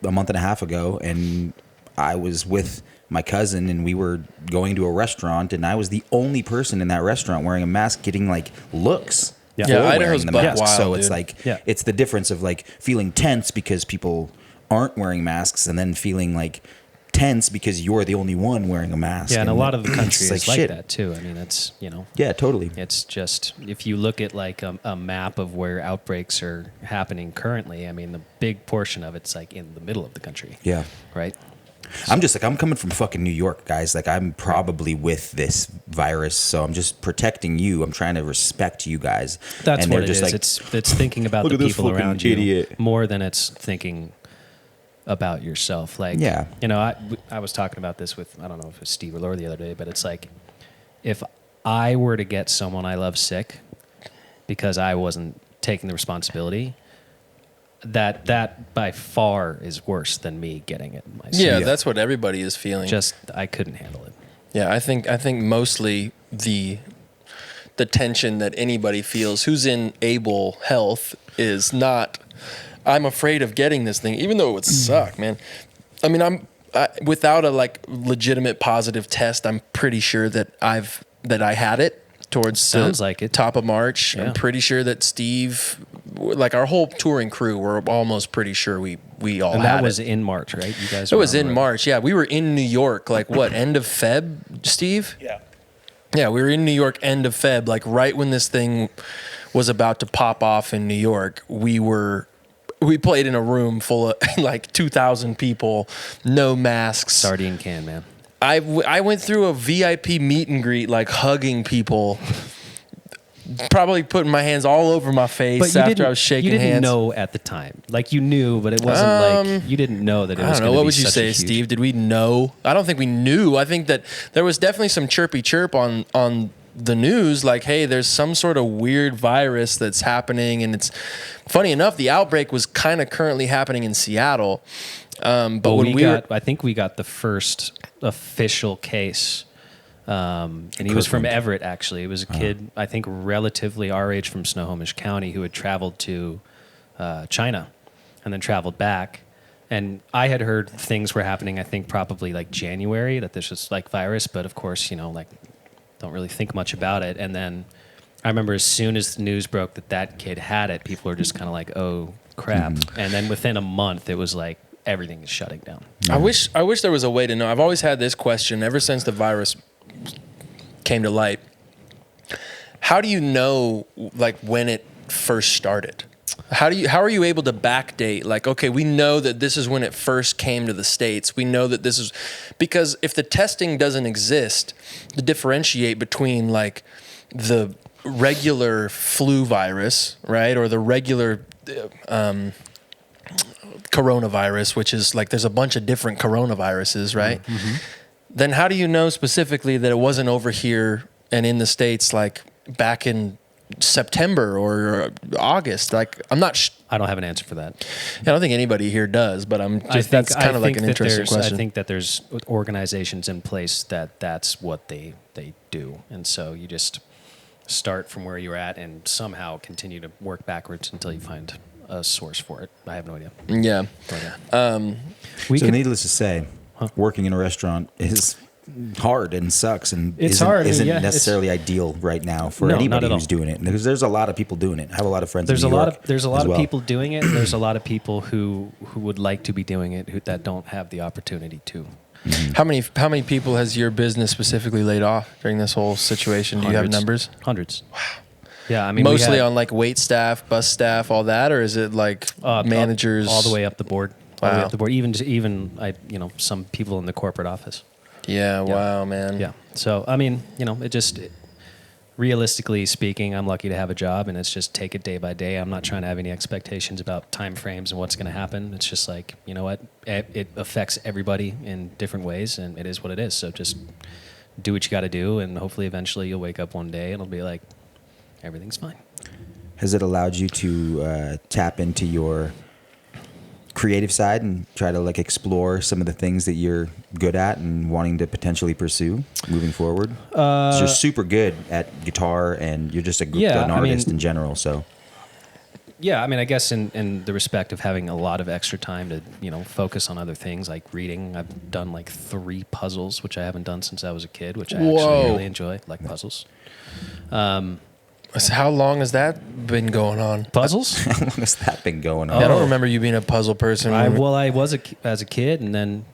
a month and a half ago, and I was with my cousin, and we were going to a restaurant, and I was the only person in that restaurant wearing a mask, getting like looks. Yeah. for Yeah, wearing Idaho's the buck mask. wild, So it's dude. like Yeah. it's the difference of like feeling tense because people aren't wearing masks, and then feeling like tense because you're the only one wearing a mask. Yeah, and a lot of the it's country is like shit. that too. I mean, it's, Yeah, totally. it's just, if you look at like a map of where outbreaks are happening currently, I mean, the big portion of it's like in the middle of the country. Yeah. Right? I'm just like, I'm coming from fucking New York, guys. Like, I'm probably with this virus, so I'm just protecting you. I'm trying to respect you guys. That's and what they're it just is. like, It's thinking about "Look the at this people fucking around you idiot." more than it's thinking about yourself. Like, Yeah. I was talking about this with, I don't know if it was Steve or Laura the other day, but it's like, if I were to get someone I love sick because I wasn't taking the responsibility, that by far is worse than me getting it myself. Yeah, that's what everybody is feeling. Just I couldn't handle it. Yeah, I think mostly the tension that anybody feels who's in able health is not, I'm afraid of getting this thing, even though it would suck, man. I mean, without a like legitimate positive test, I'm pretty sure that I had it towards Sounds like it. top of March. Yeah. I'm pretty sure that Steve, like our whole touring crew, we're almost pretty sure we all And had that was it. in March, right? You guys. It were was on in the road. March. Yeah, we were in New York, like what, end of Feb, Steve? Yeah. Yeah, we were in New York end of Feb, like right when this thing was about to pop off in New York. We played in a room full of like 2,000 people, no masks. Sardine can, man. I went through a VIP meet and greet, like hugging people, probably putting my hands all over my face after I was shaking you didn't hands. know at the time. Like you knew, but it wasn't like you didn't know that it I was don't know. gonna What be would you such a say, huge- Steve? Did we know? I don't think we knew. I think that there was definitely some chirpy chirp on the news, like, hey, there's some sort of weird virus that's happening. And it's funny enough, the outbreak was kind of currently happening in Seattle. But when I think we got the first official case. And he was from Everett, actually. It was a kid, I think, relatively our age from Snohomish County who had traveled to China and then traveled back. And I had heard things were happening, I think, probably like January, that this was like virus. But of course, like don't really think much about it. And then I remember as soon as the news broke that kid had it, people were just kind of like, oh, crap. And then within a month, it was like everything is shutting down. I wish there was a way to know. I've always had this question ever since the virus came to light. How do you know like when it first started? How are you able to backdate? Like, okay, we know that this is when it first came to the States. We know that this is because if the testing doesn't exist to differentiate between like the regular flu virus, right, or the regular coronavirus, which is like there's a bunch of different coronaviruses, right? Mm-hmm. Then how do you know specifically that it wasn't over here and in the States like back in September or August? Like I'm not I don't have an answer for that. I don't think anybody here does, but that's kind of like an interesting question. I think that there's organizations in place that's what they do. And so you just start from where you're at and somehow continue to work backwards until you find a source for it. I have no idea. Yeah. Needless to say, working in a restaurant is hard and sucks and isn't necessarily ideal right now for anybody who's doing it. Because there's a lot of people doing it. I have a lot of friends. There's in New York there's a lot of people doing it. And there's a lot of people who would like to be doing it that don't have the opportunity to. Mm-hmm. How many people has your business specifically laid off during this whole situation? Do you have numbers? Hundreds. Wow. Yeah, I mean, mostly on like wait staff, bus staff, all that, or is it like managers all the way up the board? Wow. All the way up the board. Even some people in the corporate office. Yeah. Wow, man. Yeah. So I mean, realistically speaking, I'm lucky to have a job, and it's just take it day by day. I'm not trying to have any expectations about time frames and what's going to happen. It's just like, you know what, it affects everybody in different ways, and it is what it is. So just do what you got to do, and hopefully eventually you'll wake up one day and it'll be like everything's fine. Has it allowed you to tap into your creative side and try to like explore some of the things that you're good at and wanting to potentially pursue moving forward? 'Cause you're super good at guitar and you're just an artist in general. So yeah, I mean, I guess in the respect of having a lot of extra time to focus on other things like reading. I've done like 3 puzzles, which I haven't done since I was a kid, which I actually really enjoy, like puzzles. So how long has that been going on? Puzzles? how long has that been going on? I don't remember you being a puzzle person. I was as a kid, and then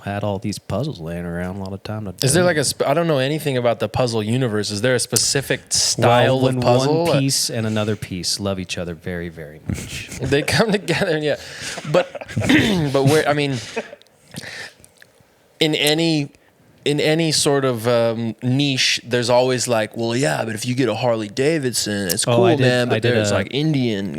had all these puzzles laying around a lot of time. Is there like I don't know anything about the puzzle universe. Is there a specific style of puzzle? One piece and another piece love each other very, very much. They come together, yeah. But where, I mean, in any sort of niche, there's always like, well, yeah, but if you get a Harley Davidson, it's cool, man. But there's like Indian,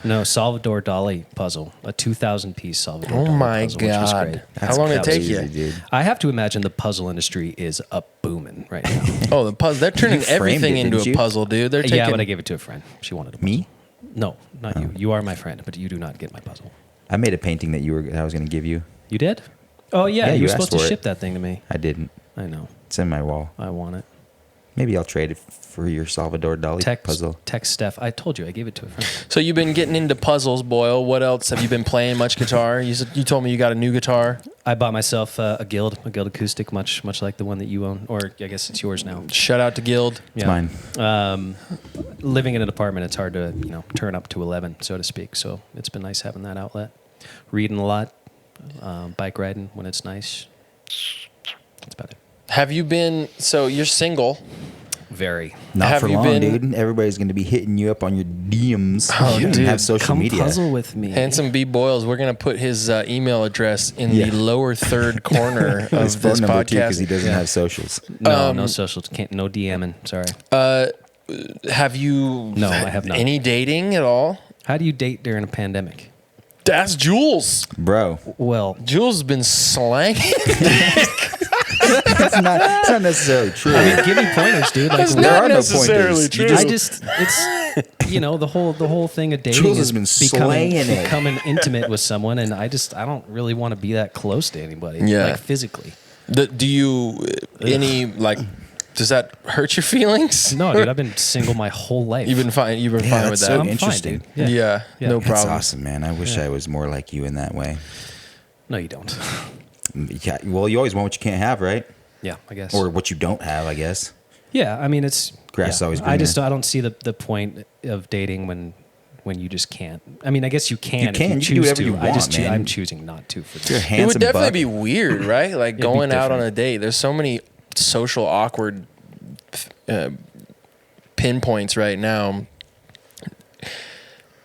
No, Salvador Dali puzzle, a 2,000-piece Salvador Dali puzzle. Oh my puzzle, which was God! great. How long did it take you? Dude. I have to imagine the puzzle industry is up booming right now. Oh, the puzzle! They're turning You framed everything it, into didn't a you? puzzle, dude. They're taking. Yeah, but I gave it to a friend. She wanted a puzzle. Me? No, not you. You are my friend, but you do not get my puzzle. I made a painting that I was going to give you. You did? Oh, yeah. Yeah, You you were supposed to asked for ship it. that thing to me. I didn't. I know. It's in my wall. I want it. Maybe I'll trade it for your Salvador Dali puzzle. Text Steph. I told you I gave it to a friend. So you've been getting into puzzles, Boyle. What else have you been playing? Much guitar? You told me you got a new guitar. I bought myself a Guild acoustic, much like the one that you own, or I guess it's yours now. Shout out to Guild. It's mine. Living in an apartment, it's hard to turn up to 11, so to speak. So it's been nice having that outlet. Reading a lot, bike riding when it's nice. That's about it. Have you been? So you're single. Very. Not Have for you long, been- dude. Everybody's going to be hitting you up on your DMs. Oh, you don't dude. have social Come media. puzzle with me. Handsome B Boyles. We're gonna put his email address in the lower third corner His of phone this number too, because podcast. he doesn't have socials. No socials. No DMing. Sorry. Have you? No, I have not. Any dating at all? How do you date during a pandemic? That's Jules. Bro, Well, Jules has been slanging. it's not necessarily true. I mean, give me pointers, dude. Like, That's there not are no necessarily pointers. true. You I just, it's, the whole thing of dating Jules is has been slaying it. becoming intimate with someone, and I don't really want to be that close to anybody, Yeah. like physically. Do you Does that hurt your feelings? No, dude, I've been single my whole life. You've been fine. You've been fine with that's that. so I'm interesting. fine, dude. Yeah, Yeah. no That's That's problem. awesome, man. I wish I was more like you in that way. No, you don't. Yeah, well, you always want what you can't have, right? Yeah, I guess. Or what you don't have, I guess. yeah, I mean, it's Grass is always I greener. I don't see the point of dating when you just can't. I mean, I guess you can. You can. If You you can do choose whatever to. you want, man. I'm choosing not to for You're a this. It would handsome definitely buck. be weird, right? Like be going out on different. a date. There's so many social awkward pinpoints right now.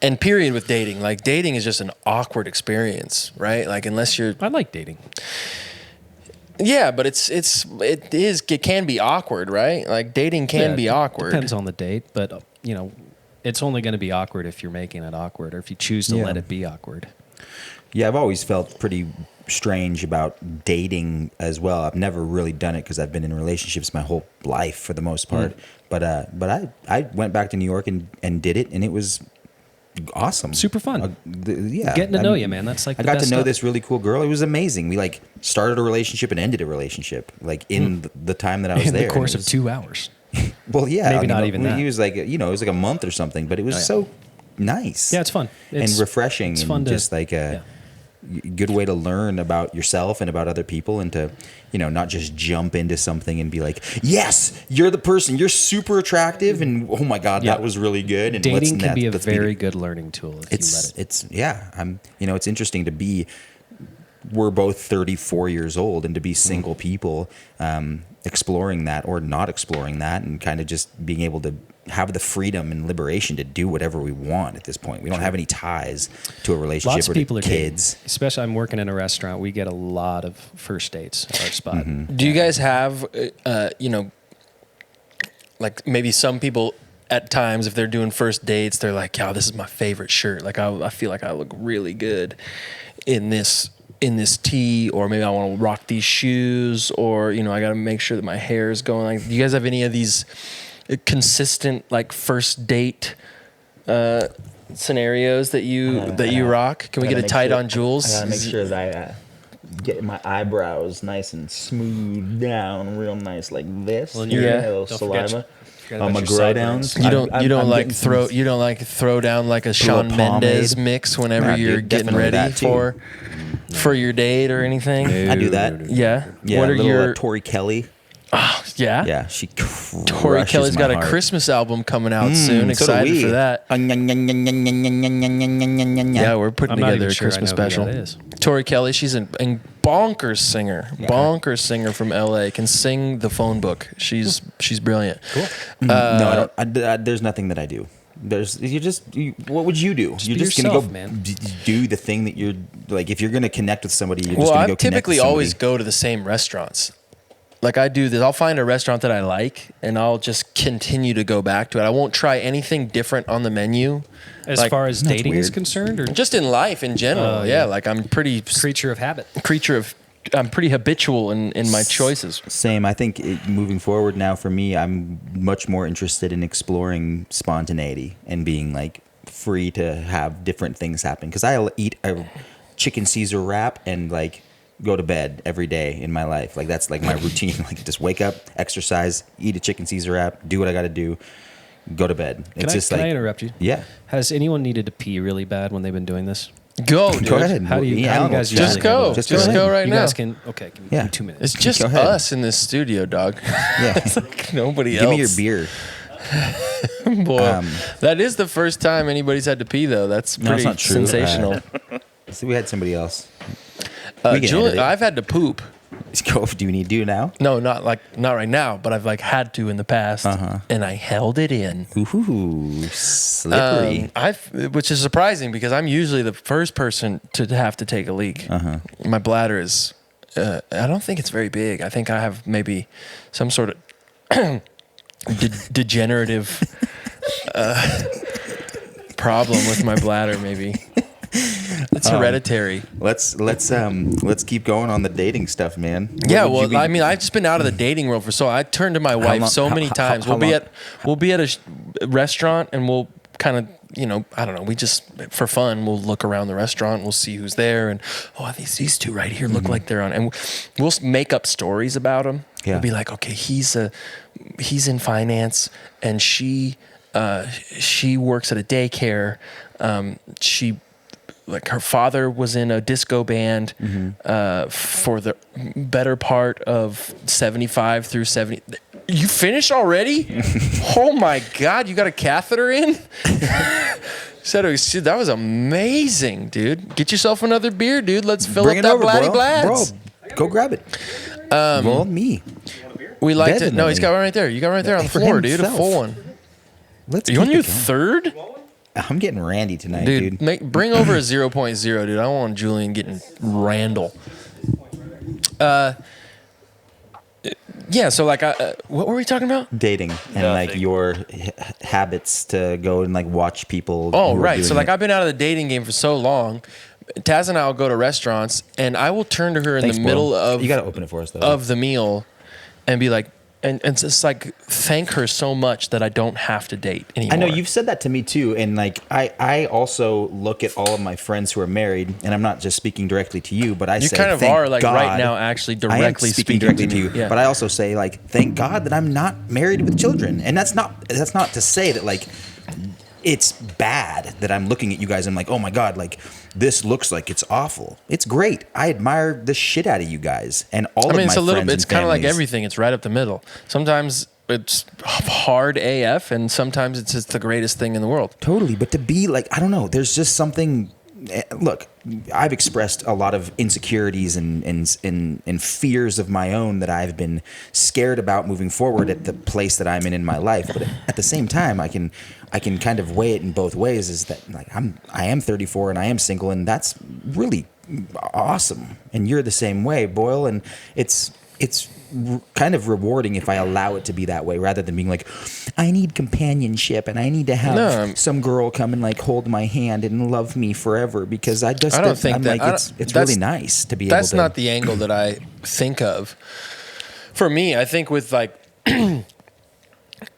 And period with dating. Like dating is just an awkward experience, right? Like unless you're I like dating. yeah, but it can be awkward, right? Like dating can Yeah, be awkward. Depends on the date, but it's only going to be awkward if you're making it awkward, or if you choose to Yeah. let it be awkward. Yeah, I've always felt pretty strange about dating as well. I've never really done it because I've been in relationships my whole life for the most part. But I went back to New York and did it, and it was awesome. Super fun. Yeah, Getting to know you, man. That's like I the got best to know stuff. this really cool girl. It was amazing. We like started a relationship and ended a relationship like in the time that I was in there. the And course it of was- 2 hours. Well, yeah, Maybe not even that. He was like, it was like a month or something, but it was so nice. Yeah, it's fun. And refreshing, it's and fun to- just like a good way to learn about yourself and about other people, and to not just jump into something and be like, yes, you're the person, you're super attractive, and oh my god, Yeah. that was really good. And Dating can be a let's very good learning tool if you let it. it's it's interesting to be. We're both 34 years old, and to be single people, exploring that or not exploring that, and kind of just being able to have the freedom and liberation to do whatever we want at this point. We don't have any ties to a relationship Lots or of people to are dating. kids. Especially, I'm working in a restaurant. We get a lot of first dates at our spot. Do you guys have, like maybe some people at times, if they're doing first dates, they're like, "Yo, this is my favorite shirt. Like, I feel like I look really good in this tee, or maybe I want to rock these shoes, or I got to make sure that my hair is going." Like, do you guys have any of these consistent like first date scenarios that you rock? Can we get a tight on Jules? I gotta make sure that I get my eyebrows nice and smooth down, real nice like this. Well, and A you're- little don't forget- saliva. forget On about my your grow sideburns. downs. You don't I'm getting some- throw down like a Shawn pomade. Mendes mix whenever Nah, you're dude, getting definitely ready that too. for your date or anything. I do that. Yeah. Yeah, What are little your Tori Kelly. yeah? Yeah, she Tori crushes Kelly's my got a heart. Christmas album coming out soon. So do Excited we. for that. Yeah, Yeah, we're putting I'm not together even a sure I Christmas know who special. that is. Tori Kelly, she's a bonkers singer. Bonkers singer from LA. Can sing the phone book. She's brilliant. Cool. no, I don't. There's nothing that I do. What would you do? You're be just gonna yourself, go man. do the thing that you're like. If you're gonna connect with somebody, you're just Well, gonna I go connect with typically somebody. always go to the same restaurants. Like I do this. I'll find a restaurant that I like, and I'll just continue to go back to it. I won't try anything different on the menu. As Like, far as that's dating is weird. concerned, or just in life in general. Oh, yeah, yeah. like I'm pretty creature of habit. I'm pretty habitual in my choices. Same. I think moving forward now for me, I'm much more interested in exploring spontaneity and being like free to have different things happen. Because I'll eat a chicken Caesar wrap and like go to bed every day in my life. Like that's like my routine. Like just wake up, exercise, eat a chicken Caesar wrap, do what I got to do, go to bed. Can I interrupt you? Yeah. Has anyone needed to pee really bad when they've been doing this? Go, dude. Go ahead. How do you guys Just usually go. handle it? Just go ahead. go right You now. guys can. Okay, give me Yeah. 2 minutes. It's just Go ahead. us in this studio, dog. Yeah. It's like nobody else. Give me your beer. Boy, that is the first time anybody's had to pee, though. That's No, it's pretty not true. sensational. See, we had somebody else. we can Julie, edit it. I've had to poop. Go. Do you need to no? No, not right now, but I've like had to in the past, and I held it in. Ooh, slippery. Which is surprising because I'm usually the first person to have to take a leak. My bladder is, I don't think it's very big. I think I have maybe some sort of degenerative problem with my bladder. Maybe it's hereditary. Let's keep going on the dating stuff, man. What Yeah, would you well, be- I mean, I've just been out of the dating world for I turned to my wife long- so many how- times. how We'll be at a restaurant and we'll kind of, I don't know, we just for fun we'll look around the restaurant, we'll see who's there, and these two right here look like they're on, and we'll make up stories about them. Yeah. We'll be like, okay, he's in finance, and she works at a daycare. Her father was in a disco band for the better part of 75 through 70. You finished already? Oh my God, you got a catheter in? Said that was amazing, dude. Get yourself another beer, dude. Let's fill Bring up it that over, bladdy bro. blads. Bro, go grab it. Well, me. We like to. No, Definitely. he's got one right there. You got one right there on the For floor, dude. A himself. full one. Let's Are you on keep your it going. third? I'm getting randy tonight, dude. Dude, bring over a 0.0, dude. I don't want Julian getting Randall. Yeah, so like, what were we talking about? Dating and like Nothing. your habits to go and like watch people. Oh, who are right. doing So like, it. I've been out of the dating game for so long. Taz and I will go to restaurants, and I will turn to her in Thanks, the Boyle. middle of You got to open it for us though. of the meal, and be like, and just like thank her so much that I don't have to date anymore. I know you've said that to me too, and like I also look at all of my friends who are married, and I'm not just speaking directly to you, but I You say kind of thank are like God. right now, actually I am directly speaking directly to to you, me. Yeah. but I also say like thank God that I'm not married with children, and that's not to say that like it's bad that I'm looking at you guys and I'm like, oh my God, like this looks like it's awful. It's great. I admire the shit out of you guys and all of my it's a little friends bit. and It's kind of like families. everything. It's right up the middle. Sometimes it's hard AF, and sometimes it's just the greatest thing in the world. Totally, but to be like, I don't know, there's just something. Look, I've expressed a lot of insecurities and fears of my own that I've been scared about moving forward at the place that I'm in my life. But at the same time, I can kind of weigh it in both ways. Is that like I am 34 and I am single, and that's really awesome. And you're the same way, Boyle, and it's kind of rewarding if I allow it to be that way rather than being like, I need companionship and I need to have some girl come and like hold my hand and love me forever because I just I don't think I'm that- like I it's don't- really that's- nice to be able to. That's not the angle that I think of. For me, I think with like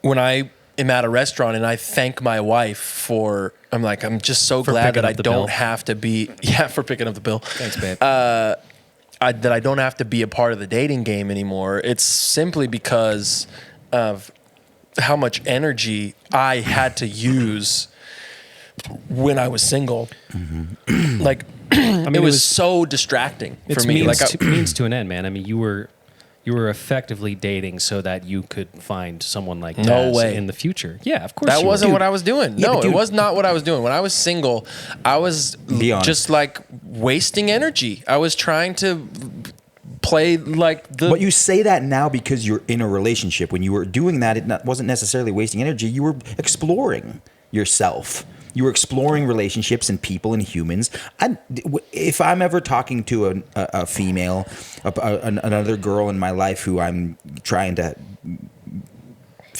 when I am at a restaurant and I thank my wife for, I'm just so glad picking that I up the don't bill. have to be, for picking up the bill. Thanks, babe. That I don't have to be a part of the dating game anymore. It's simply because of how much energy I had to use when I was single. Like, it was so distracting for It's me. means to an end, man. I mean, you were effectively dating so that you could find someone like No Taz way. in the future. Yeah, of course. that you wasn't were. what I was doing. Yeah, No, but it dude- was not what I was doing. When I was single, I was Be honest. just like wasting energy. I was trying to play like the. But you say that now because you're in a relationship. When you were doing that, it wasn't necessarily wasting energy. You were exploring yourself. You were exploring relationships and people and humans. If I'm ever talking to a female, another girl in my life who I'm trying to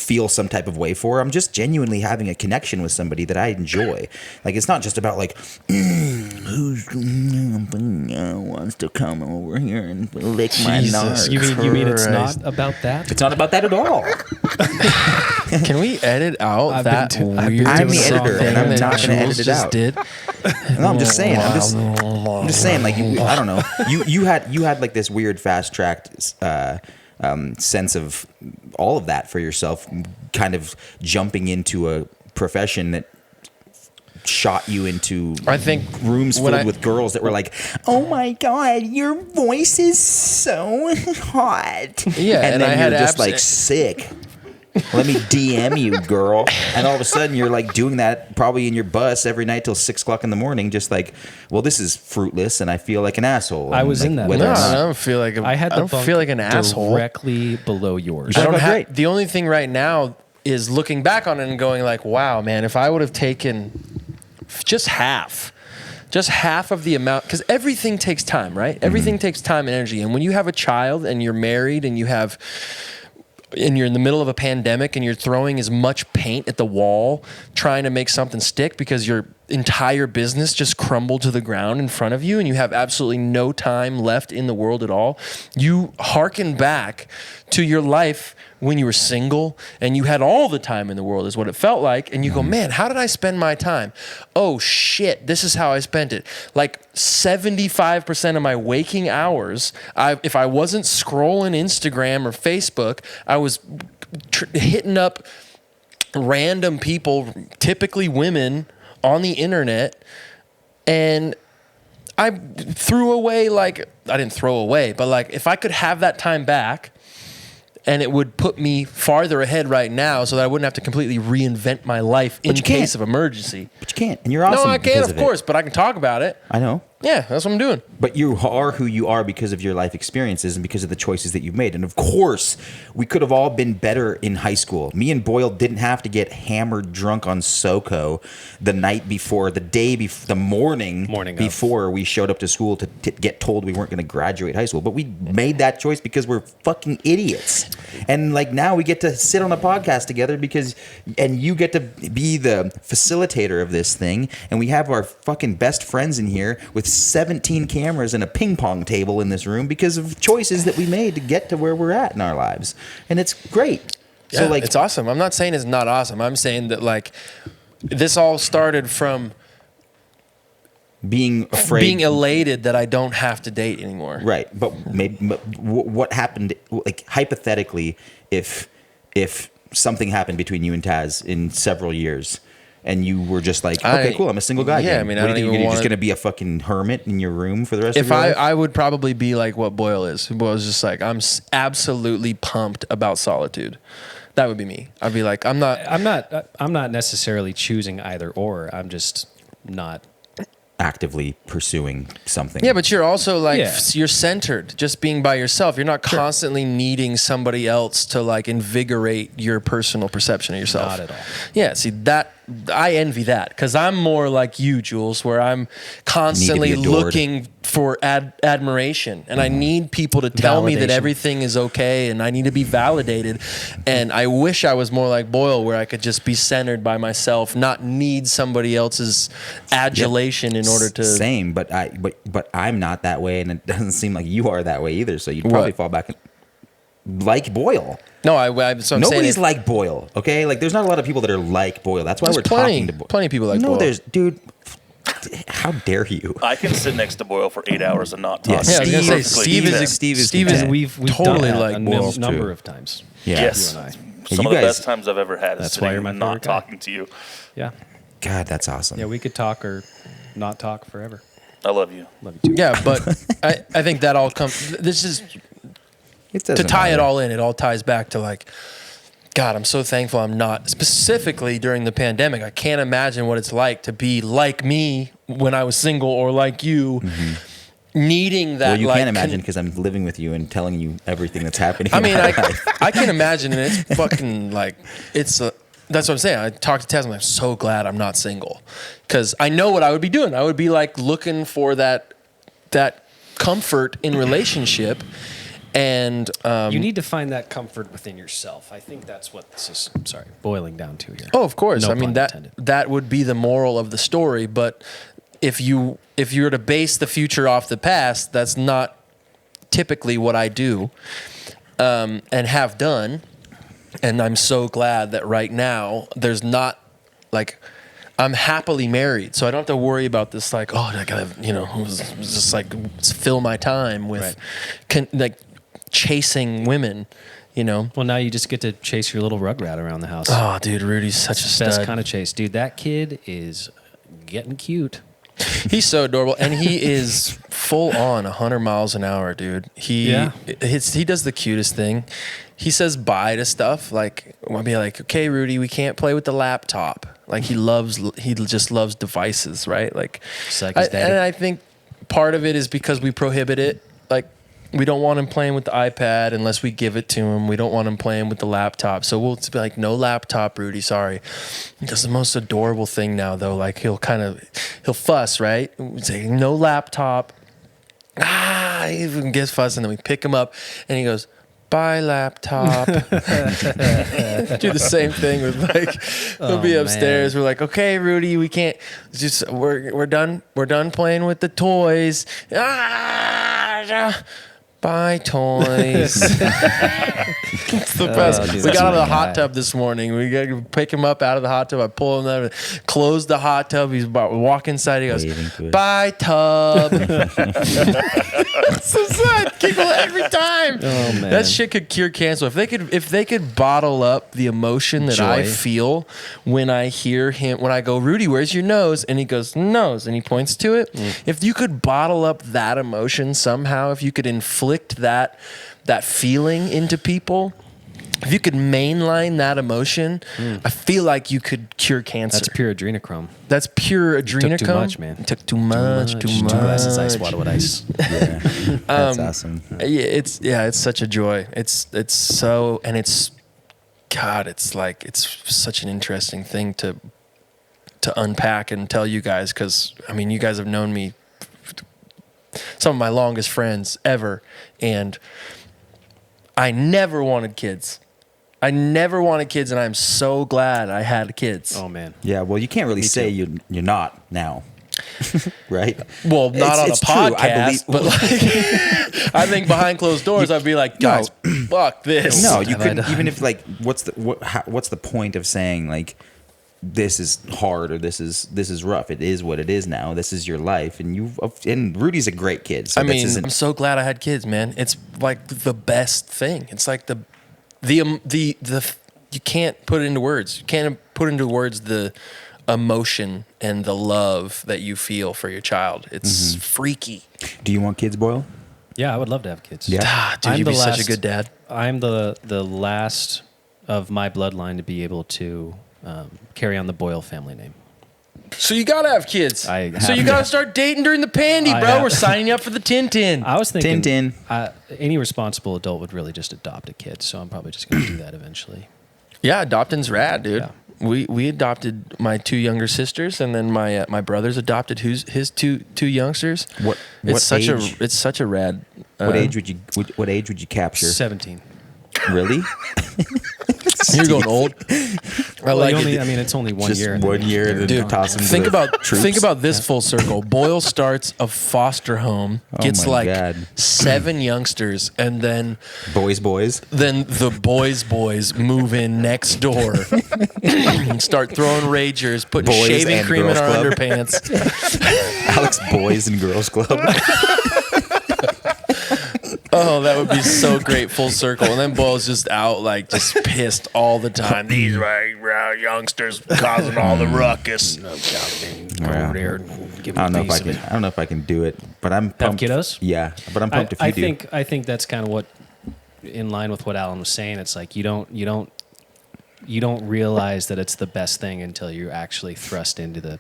feel some type of way for. I'm just genuinely having a connection with somebody that I enjoy. Like, it's not just about like, who's wants to come over here and lick my nose. You mean it's not about that? It's not about that at all. Can we edit out I've that been I've weird been I'm the doing editor, thing and I'm that not going to edit Jules it just out. did? No, I'm just saying. I'm just saying. Like, I don't know. You had like this weird fast tracked sense of all of that for yourself, kind of jumping into a profession that shot you into, I think, rooms when filled with girls that were like, "Oh my god, your voice is so hot." Yeah, and and then I you're had just like, sick. Let me DM you, girl. And all of a sudden, you're like doing that probably in your bus every night till 6 o'clock in the morning. Just like, well, this is fruitless, and I feel like an asshole. I And, was like, in that whether or No, bus. not- I don't feel like I had I the don't bunk feel like an asshole. directly below yours. I don't have. great. The only thing right now is looking back on it and going like, wow, man, if I would have taken just half of the amount, because everything takes time, right? Everything takes time and energy. And when you have a child and you're married and you're in the middle of a pandemic and you're throwing as much paint at the wall trying to make something stick because your entire business just crumbled to the ground in front of you and you have absolutely no time left in the world at all, you hearken back to your life when you were single and you had all the time in the world is what it felt like. And you go, man, how did I spend my time? Oh shit, this is how I spent it. Like 75% of my waking hours, if I wasn't scrolling Instagram or Facebook, I was hitting up random people, typically women, on the internet. And I threw away, like, I didn't throw away, but like if I could have that time back, and it would put me farther ahead right now so that I wouldn't have to completely reinvent my life in case of emergency. But you can't, and you're awesome. No, I can, because of it. course, but I can talk about it. I know. Yeah, that's what I'm doing. But you are who you are because of your life experiences and because of the choices that you've made. And of course, we could have all been better in high school. Me and Boyle didn't have to get hammered drunk on SoCo the night before, the morning Morning of. before we showed up to school to get told we weren't going to graduate high school. But we made that choice because we're fucking idiots. And like now we get to sit on a podcast together and you get to be the facilitator of this thing. And we have our fucking best friends in here with 17 cameras and a ping pong table in this room because of choices that we made to get to where we're at in our lives. And it's great. Yeah, So like, it's awesome. I'm not saying it's not awesome. I'm saying that like this all started from being afraid, being elated that I don't have to date anymore. right? But what happened? Like hypothetically, if something happened between you and Taz in several years, and you were just like, okay, cool, I'm a single guy. Yeah, again. I mean, what I do don't you think? even You're want just gonna be a fucking hermit in your room for the rest of If your life? I would probably be like what Boyle is. Boyle's just like, I'm absolutely pumped about Solitude. That would be me. I'd be like, I'm not necessarily choosing either or. I'm just not. actively pursuing something. Yeah, but you're also like, Yeah. you're centered, just being by yourself. You're not constantly needing somebody else to like invigorate your personal perception of yourself. Not at all. Yeah, see that, I envy that because I'm more like you, Jules, where I'm constantly Need to be adored. looking for admiration and I need people to tell me that Validation. everything is okay and I need to be validated. And I wish I was more like Boyle where I could just be centered by myself, not need somebody else's adulation in order to... Same, but I'm not that way, and it doesn't seem like you are that way either. So you'd probably What? fall back like Boyle. No, so I'm saying Nobody's if- like Boyle, okay? Like there's not a lot of people that are like Boyle. That's why There's we're plenty, talking to Boyle. plenty of people like no, Boyle. there's dude. How dare you? I can sit next to Boyle for 8 hours and not talk. Yeah, Yeah, I was gonna say Perfectly Steve content. is Steve is Steve content. We've totally done that like a Boyle. number too. of times. Yeah. Yes. You and I. Some you of the guys- best times I've ever had is That's sitting why you're my and not favorite guy. talking to you. Yeah. God, that's awesome. Yeah, we could talk or not talk forever. I love you. Love you too. Yeah, but I think that all comes. This is It to doesn't tie it matter. all in. It all ties back to like, God, I'm so thankful I'm not specifically during the pandemic. I can't imagine what it's like to be like me when I was single or like you, needing that. Well, you like, can't imagine because I'm living with you and telling you everything that's happening. I in mean, my life. I can imagine, and it's fucking like it's. That's what I'm saying. I talked to Taz. I'm like, so glad I'm not single, because I know what I would be doing. I would be like looking for that comfort in relationship, And You need to find that comfort within yourself. I think that's what this is, boiling down to here. oh, of course. No I mean, pun intended. that would be the moral of the story. But if you were to base the future off the past, that's not typically what I do and have done. And I'm so glad that right now there's not like I'm happily married, so I don't have to worry about this like, oh, I gotta, just like fill my time with like chasing women, Well, now you just get to chase your little rugrat around the house. Oh, dude, Rudy's such a stud. Best kind of chase, dude. That kid is getting cute. He's so adorable, and he is full on 100 miles an hour, dude. He does the cutest thing. He says bye to stuff. Like I'll be like, okay, Rudy, we can't play with the laptop. Like he just loves devices, right? Like, Just like his daddy. and I think part of it is because we prohibit it. Like we don't want him playing with the iPad unless we give it to him. We don't want him playing with the laptop. So we'll be like, no laptop, Rudy, sorry. He does the most adorable thing now, though. Like he'll fuss, right? We'd say, no laptop. He even gets fuss, and then we pick him up, and he goes, bye, laptop. Do the same thing with like, he'll be upstairs. Man. We're like, okay, Rudy, we can't. We're done. We're done playing with the toys. Bye, toys. It's the best. dude, We that's got out of the my hot guy. tub this morning. We got to pick him up out of the hot tub. I pull him out, close the hot tub. He's about to walk inside. He goes, Waving to it. bye, tub. So sad. Keep it every time. Oh, man. That shit could cure cancer. If they could bottle up the emotion that I Joy. feel when I hear him, when I go, Rudy, where's your nose? And he goes, nose, and he points to it. If you could bottle up that emotion somehow, if you could inflict that feeling into people, if you could mainline that emotion, I feel like you could cure cancer. That's pure adrenochrome. That's pure adrenochrome. Took too much, man. It took too much. 2 glasses ice water with ice. Yeah, that's awesome. Yeah, it's such a joy. It's so, and it's such an interesting thing to unpack and tell you guys, because I mean, you guys have known me, some of my longest friends ever, and I never wanted kids. And I'm so glad I had kids. Oh, man. Yeah, well, you can't really say you're not now, right? Well, not on a It's true. podcast, but like, I think behind closed doors, I'd be like, guys, fuck this. No, you Have I couldn't. done? Even if like, what's the point of saying like, this is hard or this is rough? It is what it is now. This is your life, and Rudy's a great kid. So I this mean, isn't- I'm so glad I had kids, man. It's like the best thing. It's like the you can't put it into words. You can't put into words the emotion and the love that you feel for your child. It's freaky. Do you want kids, Boyle? Yeah, I would love to have kids. Yeah. Dude, I'm you'd be the such a last- good dad. I'm the last of my bloodline to be able to carry on the Boyle family name. So you gotta have kids. So you have gotta to. start dating during the pandy, I bro. have- We're signing you up for the Tintin. I was thinking Tintin. Any responsible adult would really just adopt a kid, so I'm probably just going to do that eventually. Yeah, adopting's rad, dude. Yeah. We adopted my 2 younger sisters, and then my brother's adopted his two youngsters. What It's such age? it's such a rad. What age would you capture? 17. Really? You're going old. I like it. I mean, it's only 1 Just year. 1 year, and then Dude, toss them. think to the about troops? think about this full circle. Boyle starts a foster home, gets my like God. 7 youngsters, and then boys. the boys move in next door and start throwing ragers, putting Boys shaving and cream in Girls our Club. underpants. Alex Boys and Girls Club. Oh, that would be so great, full circle. And then Boyle's just out, like, just pissed all the time. These youngsters causing all the ruckus. Over there and give I him don't know a if I piece can. of it. I don't know if I can do it, but I'm Have pumped. kiddos? Yeah, but I'm pumped if you do. I think that's kind of what, in line with what Alan was saying. It's like you don't realize that it's the best thing until you're actually thrust into the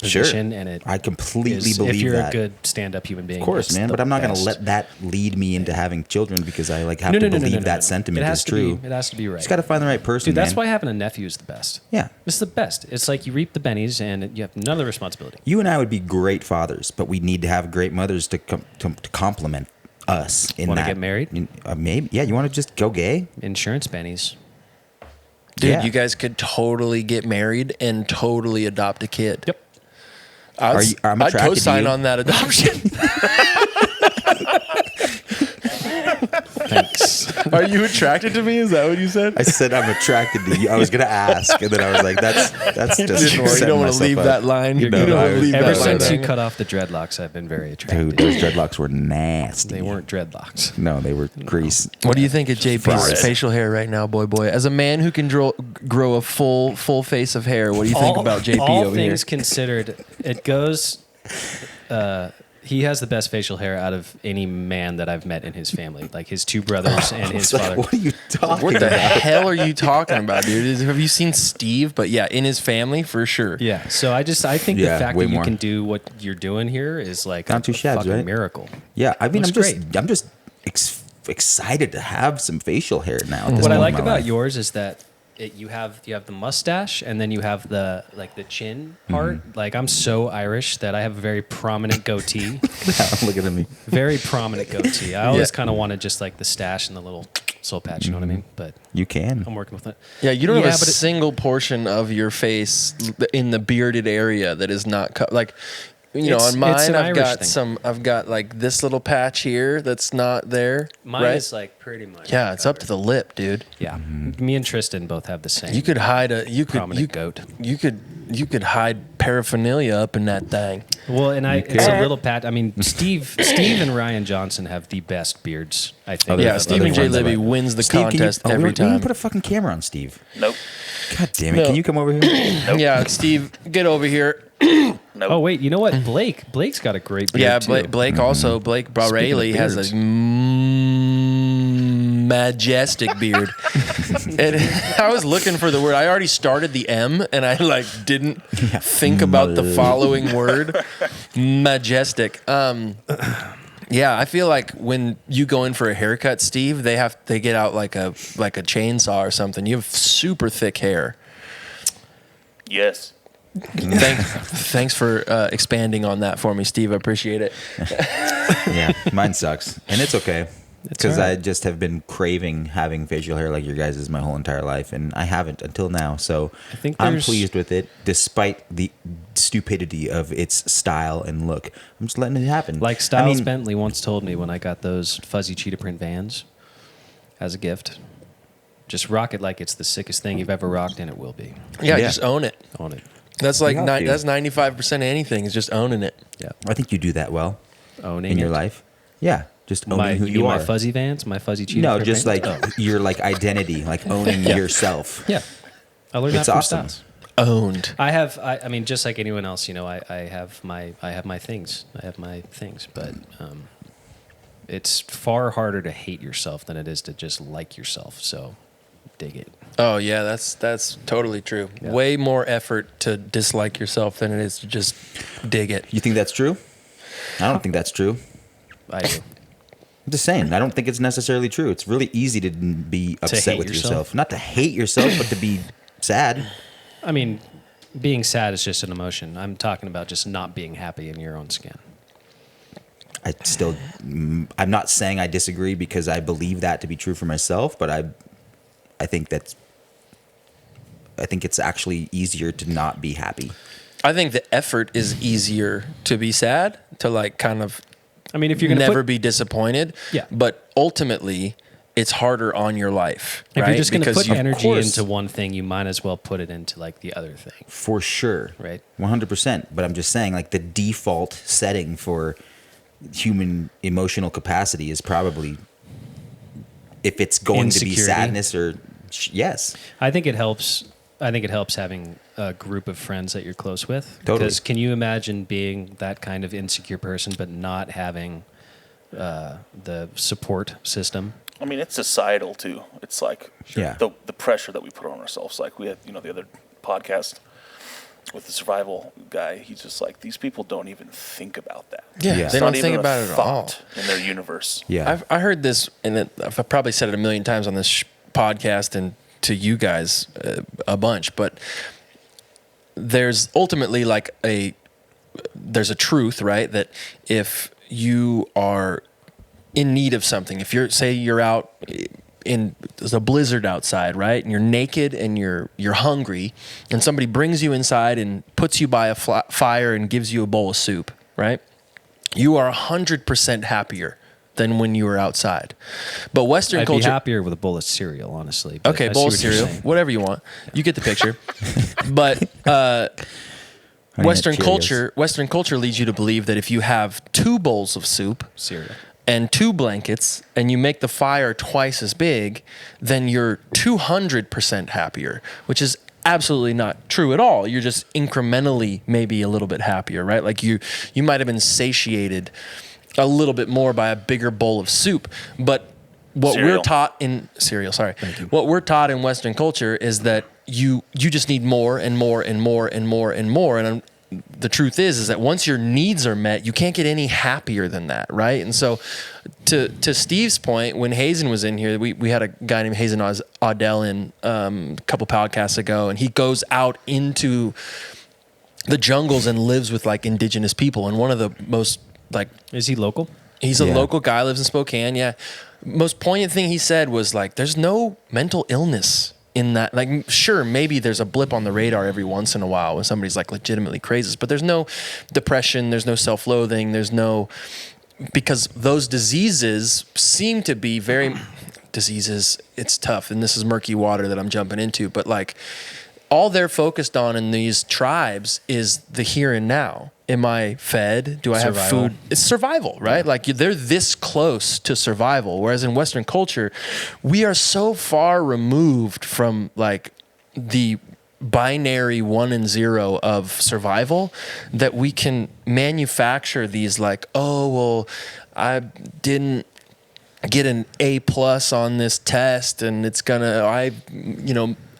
Sure. position, and it I completely is, believe if you're that. a good stand-up human being. Of course, it's man. the But I'm not going to best. let that lead me into having children because I have No, to no, no, believe no, no, that no. sentiment It has is to true. Be, it has to be right. Just got to find the right person, Dude, that's man. why having a nephew is the best. Yeah. It's the best. It's like you reap the bennies and you have none of the responsibility. You and I would be great fathers, but we need to have great mothers to complement us in Want to that. get married? Maybe. Yeah. You want to just go gay? Insurance bennies. Dude, Yeah. you guys could totally get married and totally adopt a kid. Yep. I'm I'd attracted to co-sign you. on that adoption. Thanks. Are you attracted to me? Is that what you said? I said I'm attracted to you. I was gonna ask, and then I was like, "That's You just." don't setting want to myself leave up. that line. You No, don't I want to was- leave Ever that since line. you cut off the dreadlocks, I've been very attracted. Dude, those dreadlocks were nasty. They weren't dreadlocks. No, they were grease. What do you think of JP's Fried. facial hair right now, boy? As a man who can grow a full face of hair, what do you think about JP all over here? things considered, it goes. He has the best facial hair out of any man that I've met in his family. Like his two brothers and his It's like, father. what are you talking What the about? hell are you talking about, dude? Have you seen Steve? But yeah, in his family for sure. Yeah, so I think Yeah, the fact way that you more. can do what you're doing here is like Not two a shabs, fucking right? miracle. Yeah, I mean, Looks I'm just excited to have some facial hair now. At this What I point like in my about life. yours is that you have the mustache and then you have the chin part. Mm-hmm. Like I'm so Irish that I have a very prominent goatee. Look at me. Very prominent goatee. I always kind of wanted just like the stash and the little soul patch. You know what I mean? But You can. I'm working with it. Yeah, you don't have a but single portion of your face in the bearded area that is not like, you know, It's- on mine it's an I've Irish thing. I've got like this little patch here that's not there. Mine right? is like pretty much. Yeah, it's up to the lip, dude. Yeah, me and Tristan both have the same. You could hide prominent goat. You could hide paraphernalia up in that thing. Well, and it's a little pat. I mean, Steve and Ryan Johnson have the best beards. I think. Other- Yeah, other Stephen J. ones Libby like- wins the Steve, contest we every didn't time. put a fucking camera on Steve. Nope. God damn it! No. Can you come over here? Yeah, Steve, get over here. Nope. Oh wait, you know what? Blake's got a great beard Yeah, too. Blake also. Blake Baraley has a beards. majestic beard. And I was looking for the word. I already started the M, and I didn't think about the following word. Majestic. Yeah, I feel like when you go in for a haircut, Steve, they get out like a chainsaw or something. You have super thick hair. Yes. Thanks for expanding on that for me, Steve. I appreciate it. Yeah, mine sucks, and it's okay because all right. I just have been craving having facial hair like your guys' my whole entire life, and I haven't until now. So I think I'm there's- pleased with it, despite the stupidity of its style and look. I'm just letting it happen. Like Styles Bentley once told me when I got those fuzzy cheetah print Vans as a gift. Just rock it like it's the sickest thing you've ever rocked, and it will be. Yeah, Yeah. just own it. On it. That's like You have to. that's 95% of anything is just owning it. Yeah. I think you do that well Owning in your it. life. Yeah, just owning My, who you you mean are. my fuzzy Vans? My fuzzy cheetah No, print just like Vans? Oh. your identity, like owning yourself. Yeah. I learned It's that from awesome. Styles. Owned. I mean, just like anyone else, I have my things. I have my things, but it's far harder to hate yourself than it is to just like yourself. So, dig it. Oh yeah, that's totally true. Yeah. Way more effort to dislike yourself than it is to just dig it. You think that's true? I don't think that's true. I do. I'm just saying. I don't think it's necessarily true. It's really easy to be upset hate with yourself? yourself. Not to hate yourself, but to be sad. I mean, being sad is just an emotion. I'm talking about just not being happy in your own skin. I'm not saying I disagree because I believe that to be true for myself, but I think it's actually easier to not be happy. I think the effort is easier to be sad, to kind of I mean, if you're gonna never be disappointed. Yeah. But ultimately, it's harder on your life. if right? you're just going to Because put you- energy course. into one thing, you might as well put it into like the other thing, For sure. right? 100%. But I'm just saying, like, the default setting for human emotional capacity is probably, if it's going to be Insecurity. sadness or, yes. I think it helps. I think it helps having a group of friends that you're close with. Totally. Because can you imagine being that kind of insecure person, but not having the support system? I mean, it's societal too. It's like Yeah. the pressure that we put on ourselves. Like we had, the other podcast with the survival guy. He's just like, these people don't even think about that. Yeah, Yeah. they It's don't not think even a about it at all. thought in their universe. Yeah. I heard this, and I've probably said it a million times on this podcast and to you guys a bunch, but there's ultimately there's a truth, right? That if you are in need of something, if you're out in there's a blizzard outside, right? And you're naked and you're hungry, and somebody brings you inside and puts you by a fire and gives you a bowl of soup, right? You are 100% happier than when you were outside. But Western culture, I'd be happier with a bowl of cereal, honestly. Okay, bowl of cereal, whatever you want. You get the picture. But Western culture leads you to believe that if you have 2 bowls of soup, cereal, and 2 blankets, and you make the fire twice as big, then you're 200% happier, which is absolutely not true at all. You're just incrementally maybe a little bit happier, right? Like you might have been satiated a little bit more by a bigger bowl of soup. But what we're taught in what we're taught in Western culture is that you just need more and more and more and more and more. And the truth is that once your needs are met, you can't get any happier than that, right? And so to Steve's point, when Hazen was in here, we had a guy named Hazen Audell in a couple podcasts ago, and he goes out into the jungles and lives with like indigenous people. And one of the most is he local? He's a local guy, lives in Spokane, yeah. Most poignant thing he said was like, there's no mental illness in that. Like, sure, maybe there's a blip on the radar every once in a while when somebody's like legitimately crazy, but there's no depression, there's no self-loathing, because those diseases seem to be it's tough, and this is murky water that I'm jumping into, but like all they're focused on in these tribes is the here and now. Am I fed? Do I have food? It's survival, right? Like they're this close to survival. Whereas in Western culture, we are so far removed from like the binary 1 and 0 of survival that we can manufacture these like, oh, well, I didn't get an A+ on this test and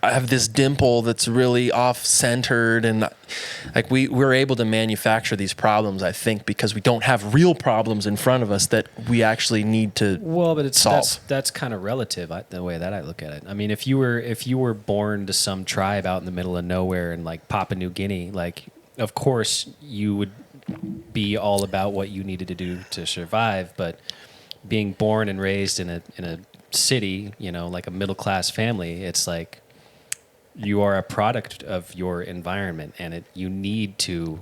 I have this dimple that's really off-centered, and like we're able to manufacture these problems, I think, because we don't have real problems in front of us that we actually need to solve. That's kind of relative, the way that I look at it. I mean, if you were born to some tribe out in the middle of nowhere in like Papua New Guinea, like of course you would be all about what you needed to do to survive, but being born and raised in a city, like a middle-class family, it's like you are a product of your environment, and you need to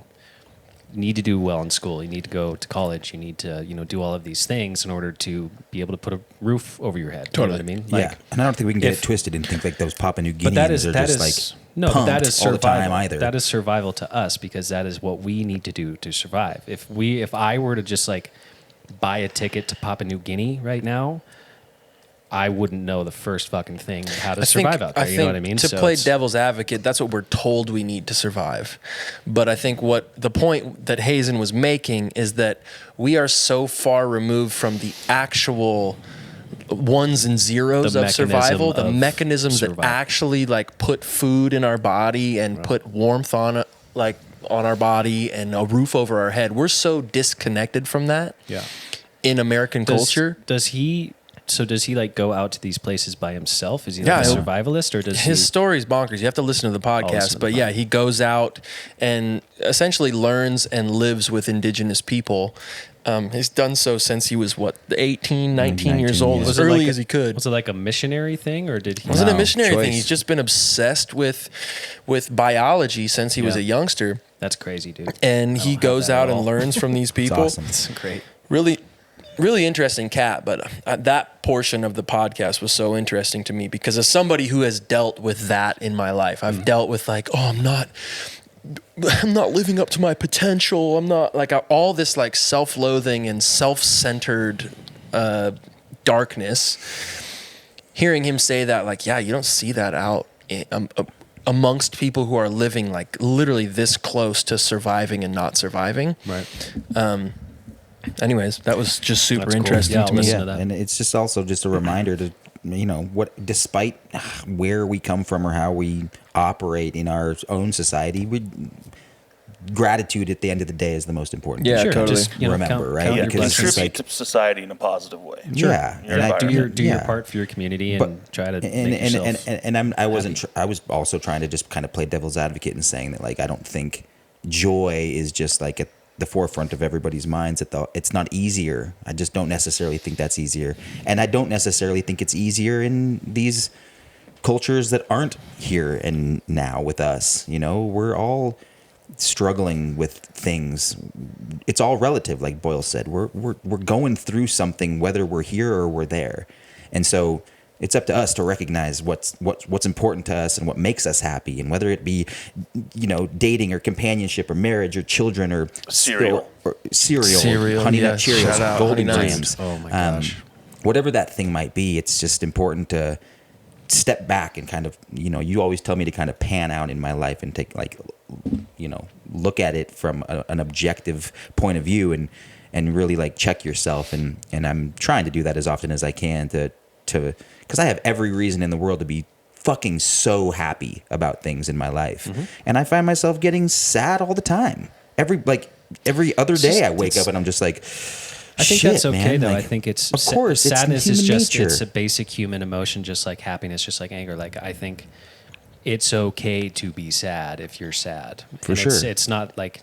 do well in school. You need to go to college. You need to, do all of these things in order to be able to put a roof over your head. Totally. You know what I mean? Yeah. And I don't think we can get it twisted and think like those Papua New Guineans are just like but that is all the survival. time either. That is survival to us because that is what we need to do to survive. If I were to just like buy a ticket to Papua New Guinea right now, I wouldn't know the first fucking thing how to survive out there. You know what I mean? To play devil's advocate, that's what we're told we need to survive. But I think what the point that Hazen was making is that we are so far removed from the actual ones and zeros of survival, the mechanisms that actually like put food in our body and put warmth on our body and a roof over our head. We're so disconnected from that. Yeah. In American culture. Does he like go out to these places by himself? Is he like a survivalist, or does his story's bonkers? You have to listen to the podcast, but yeah, he goes out and essentially learns and lives with indigenous people. He's done so since he was 18, 19 years old, as early as he could. Was it like a missionary thing, or did he? It wasn't a missionary thing. He's just been obsessed with biology since he was a youngster. That's crazy, dude. And he goes out and learns from these people. It's awesome. It's great. Really interesting cat, but that portion of the podcast was so interesting to me because as somebody who has dealt with that in my life, I've dealt with like, oh, I'm not living up to my potential. I'm not like all this like self-loathing and self-centered darkness. Hearing him say that, like, yeah, you don't see that out amongst people who are living like literally this close to surviving and not surviving. Right. Anyways, that was just super interesting to me. Yeah, and it's just also just a reminder to, what, despite where we come from or how we operate in our own society, gratitude at the end of the day is the most important. Yeah, sure, totally. Just, remember, right? Count because it's just contribute to society in a positive way. Yeah, and do your part for your community and try to make yourself. I was also trying to just kind of play devil's advocate and saying that like I don't think joy is just like the forefront of everybody's minds. It's not easier. I just don't necessarily think that's easier. And I don't necessarily think it's easier in these cultures that aren't here and now with us. You know, we're all struggling with things. It's all relative, like Boyle said. We're going through something, whether we're here or we're there. And so it's up to us to recognize what's important to us and what makes us happy, and whether it be, you know, dating or companionship or marriage or children or Cereal, Honey Nut Shout Cheerios, out, Golden Honey Grams. Nuts. Oh my gosh. Whatever that thing might be, it's just important to step back and kind of, you know, you always tell me to kind of pan out in my life and take, like, you know, look at it from an objective point of view and really like check yourself. And I'm trying to do that as often as I can to because I have every reason in the world to be fucking so happy about things in my life. Mm-hmm. And I find myself getting sad all the time. Every other day I wake up and I'm just like, I think shit, that's okay, man. though. Like, I think it's of course, sadness it's is human just nature. it's a basic human emotion, just like happiness, just like anger. Like, I think it's okay to be sad if you're sad. For and sure. It's not like,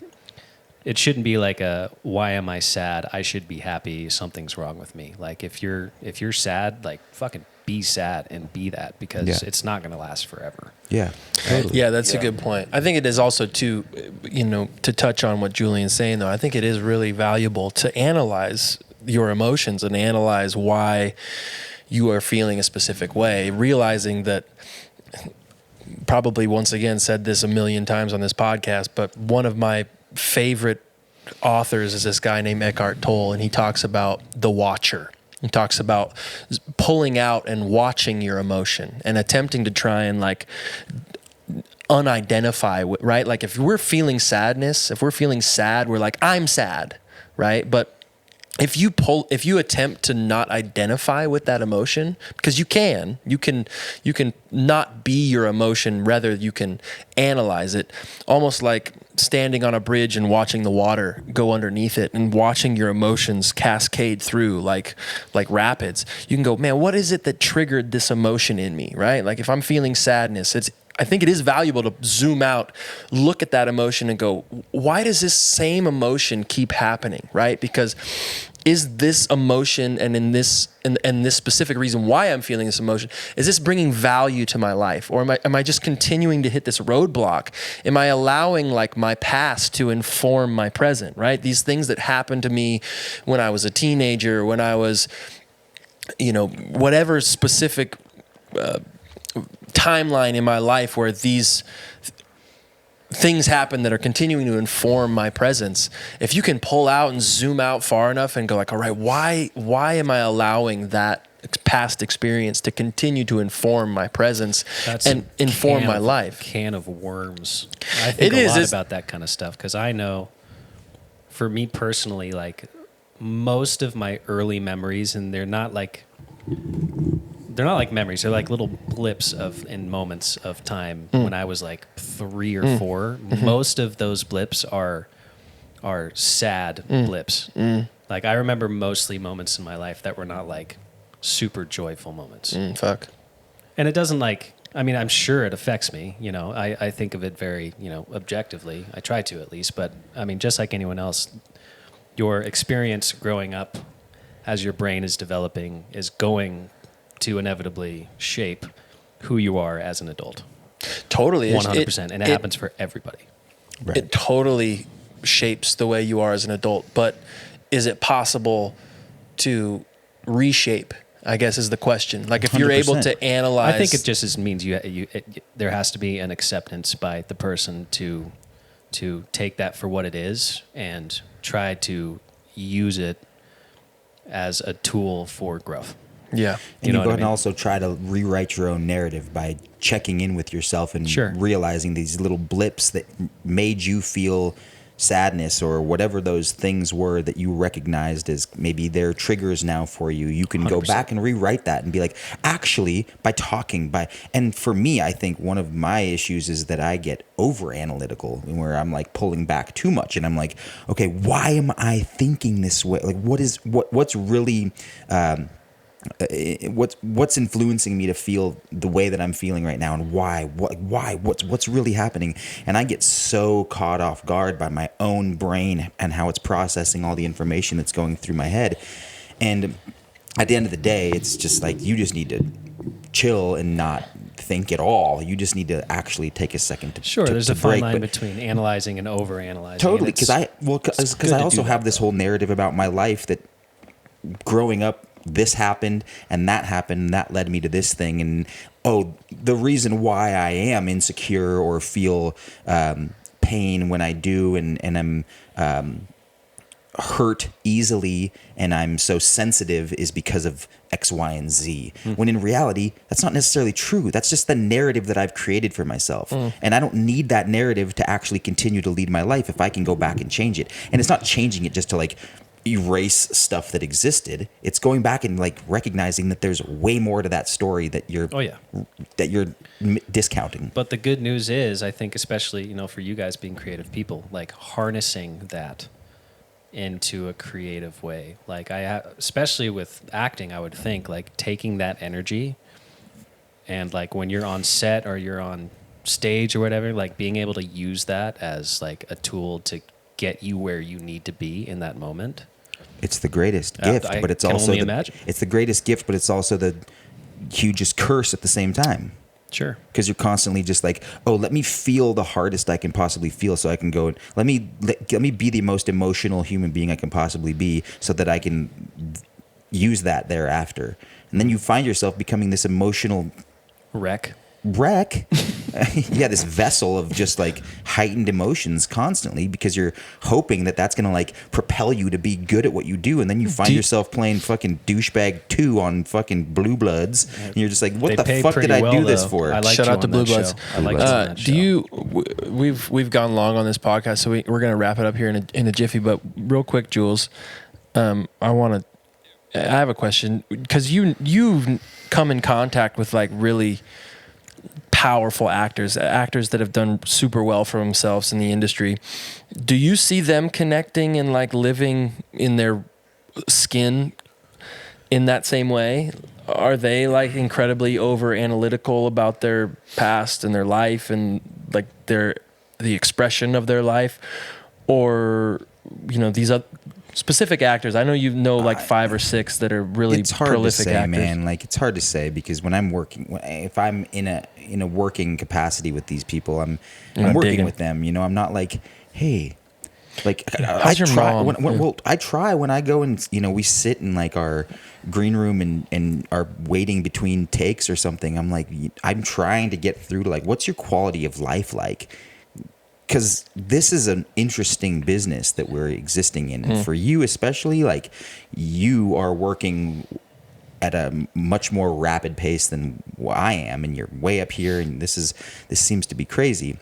it shouldn't be like a, why am I sad? I should be happy. Something's wrong with me. Like, if you're sad, like, fucking be sad and be that, because it's not going to last forever. Yeah, totally. Yeah, that's a good point. I think it is also too, you know, to touch on what Julian's saying though, I think it is really valuable to analyze your emotions and analyze why you are feeling a specific way, realizing that, probably once again said this a million times on this podcast, but one of my favorite authors is this guy named Eckhart Tolle, and he talks about the watcher. He talks about pulling out and watching your emotion and attempting to try and like unidentify, right? Like if we're feeling sadness, if we're feeling sad, we're like, I'm sad, right? But if you attempt to not identify with that emotion, because you can not be your emotion, rather you can analyze it, almost like standing on a bridge and watching the water go underneath it and watching your emotions cascade through like rapids. You can go, man, what is it that triggered this emotion in me, right? Like if I'm feeling sadness, I think it is valuable to zoom out, look at that emotion and go, why does this same emotion keep happening, right? Because is this emotion and this specific reason why I'm feeling this emotion, is this bringing value to my life? Or am I just continuing to hit this roadblock? Am I allowing like my past to inform my present, right? These things that happened to me when I was a teenager, when I was, you know, whatever specific timeline in my life where these things happen that are continuing to inform my presence. If you can pull out and zoom out far enough and go like, all right, why am I allowing that past experience to continue to inform my presence and inform my life? Can of worms. I think a lot about that kind of stuff, because I know for me personally, like most of my early memories, and they're not like memories. They're like little blips in moments of time when I was like 3 or 4. Mm-hmm. Most of those blips are sad blips. Like I remember mostly moments in my life that were not like super joyful moments. Fuck. And it doesn't like, I mean, I'm sure it affects me. You know, I think of it very, you know, objectively. I try to at least. But I mean, just like anyone else, your experience growing up as your brain is developing is going to inevitably shape who you are as an adult. Totally. 100%. And it happens for everybody. Right. It totally shapes the way you are as an adult. But is it possible to reshape, I guess is the question. Like if you're 100%. able to analyze. I think it just means there has to be an acceptance by the person to take that for what it is and try to use it as a tool for growth. Yeah. And you can also try to rewrite your own narrative by checking in with yourself and realizing these little blips that made you feel sadness or whatever those things were that you recognized as maybe they're triggers now for you. You can 100%. Go back and rewrite that and be like, actually, by talking, and for me, I think one of my issues is that I get over analytical where I'm like pulling back too much and I'm like, okay, why am I thinking this way? Like what's really what's influencing me to feel the way that I'm feeling right now, and what's really happening. And I get so caught off guard by my own brain and how it's processing all the information that's going through my head. And at the end of the day, it's just like, you just need to chill and not think at all. You just need to actually take a second to there's to a fine break. line But between analyzing and over-analyzing. totally, And it's because I also have this whole narrative about my life that growing up, this happened and that led me to this thing, and the reason why I am insecure or feel pain when I do, and I'm hurt easily and I'm so sensitive is because of X, Y, and Z. When in reality, that's not necessarily true. That's just the narrative that I've created for myself. And I don't need that narrative to actually continue to lead my life if I can go back and change it. And it's not changing it just to like erase stuff that existed. It's going back and like recognizing that there's way more to that story that you're discounting. But the good news is, I think, especially, for you guys being creative people, like harnessing that into a creative way. Like especially with acting, I would think like taking that energy and like when you're on set or you're on stage or whatever, like being able to use that as like a tool to get you where you need to be in that moment. It's the greatest gift, but it's also it's the greatest gift, but it's also the hugest curse at the same time. Sure. Because you're constantly just like, let me feel the hardest I can possibly feel, so I can go. Let me be the most emotional human being I can possibly be, so that I can use that thereafter. And then you find yourself becoming this emotional wreck. Yeah, this vessel of just like heightened emotions constantly, because you're hoping that that's gonna like propel you to be good at what you do, and then you find yourself playing fucking douchebag 2 on fucking Blue Bloods, and you're just like, what the fuck did I do this for? Shout out to Blue Bloods. I like that show. We've gone long on this podcast, so we're gonna wrap it up here in a jiffy. But real quick, Jules, I have a question, because you've come in contact with like really powerful actors that have done super well for themselves in the industry. Do you see them connecting and like living in their skin in that same way? Are they like incredibly over analytical about their past and their life and like the expression of their life? Or, these other specific actors? I know like 5 or 6 that are really it's hard prolific to say, actors. man. Like, it's hard to say, because when I'm working, if I'm in a working capacity with these people, I'm working with them. I'm not like, hey, like how's your mom? I try when I go and we sit in like our green room and are waiting between takes or something. I'm like, I'm trying to get through to like, what's your quality of life like? Because this is an interesting business that we're existing in. And for you especially, like, you are working at a much more rapid pace than I am, and you're way up here, and this seems to be crazy.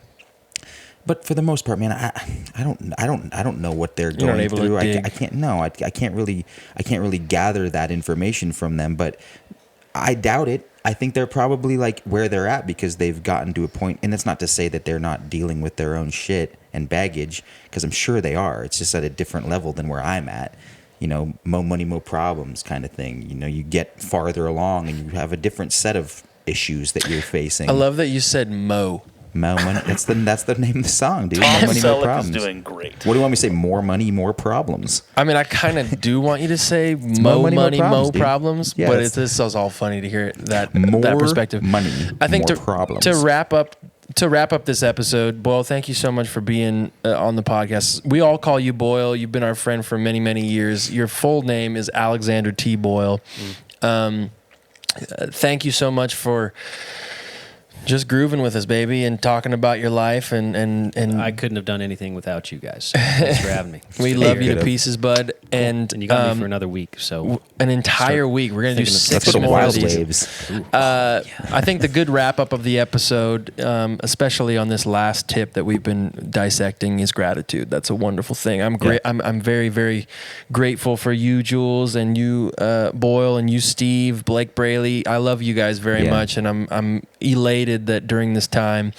But for the most part, man, I don't know what they're going through. I can't really gather that information from them, but I doubt it. I think they're probably like where they're at because they've gotten to a point, and it's not to say that they're not dealing with their own shit and baggage, because I'm sure they are. It's just at a different level than where I'm at. Mo money, mo problems kind of thing. You get farther along and you have a different set of issues that you're facing. I love that you said mo. Mo money. That's the name of the song, dude. Tom More money, more Selleck problems. is doing great. What do you want me to say? More money, more problems. I mean, I kind of do want you to say mo money, money, mo dude. problems, Yeah, but this is all funny to hear that perspective. Money, I think more problems. to wrap up this episode, Boyle, thank you so much for being on the podcast. We all call you Boyle. You've been our friend for many, many years. Your full name is Alexander T. Boyle. Thank you so much for just grooving with us, baby, and talking about your life. And I couldn't have done anything without you guys. Thanks for having me. We love you to pieces, bud. Cool. And you got me for another week. So an entire week. We're going to do 6 more wild of these. waves. I think the good wrap up of the episode, especially on this last tip that we've been dissecting, is gratitude. That's a wonderful thing. I'm great. Yeah. I'm very, very grateful for you, Jules, and you, Boyle, and you, Steve, Blake Braley. I love you guys very much, and I'm elated that during this time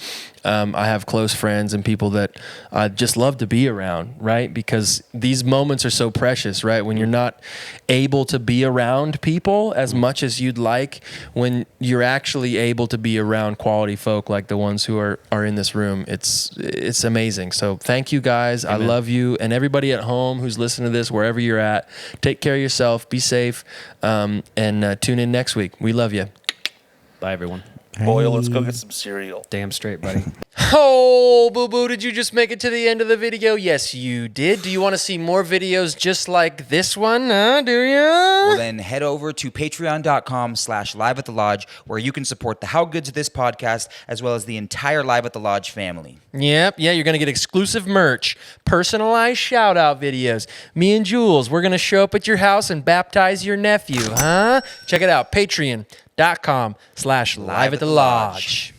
I have close friends and people that I just love to be around, right? Because these moments are so precious, right? When you're not able to be around people as much as you'd like, when you're actually able to be around quality folk like the ones who are in this room, it's amazing. So thank you guys. Amen. I love you. And everybody at home who's listening to this, wherever you're at, take care of yourself, be safe, and tune in next week. We love you. Bye, everyone. Boyle, let's go get some cereal. Damn straight, buddy. Oh, boo-boo, did you just make it to the end of the video? Yes, you did. Do you want to see more videos just like this one? Do you? Well, then head over to patreon.com/Live at the Lodge, where you can support the How Good's This podcast, as well as the entire Live at the Lodge family. Yep, yeah, you're going to get exclusive merch, personalized shout-out videos. Me and Jules, we're going to show up at your house and baptize your nephew, huh? Check it out, patreon.com/Live at the Lodge.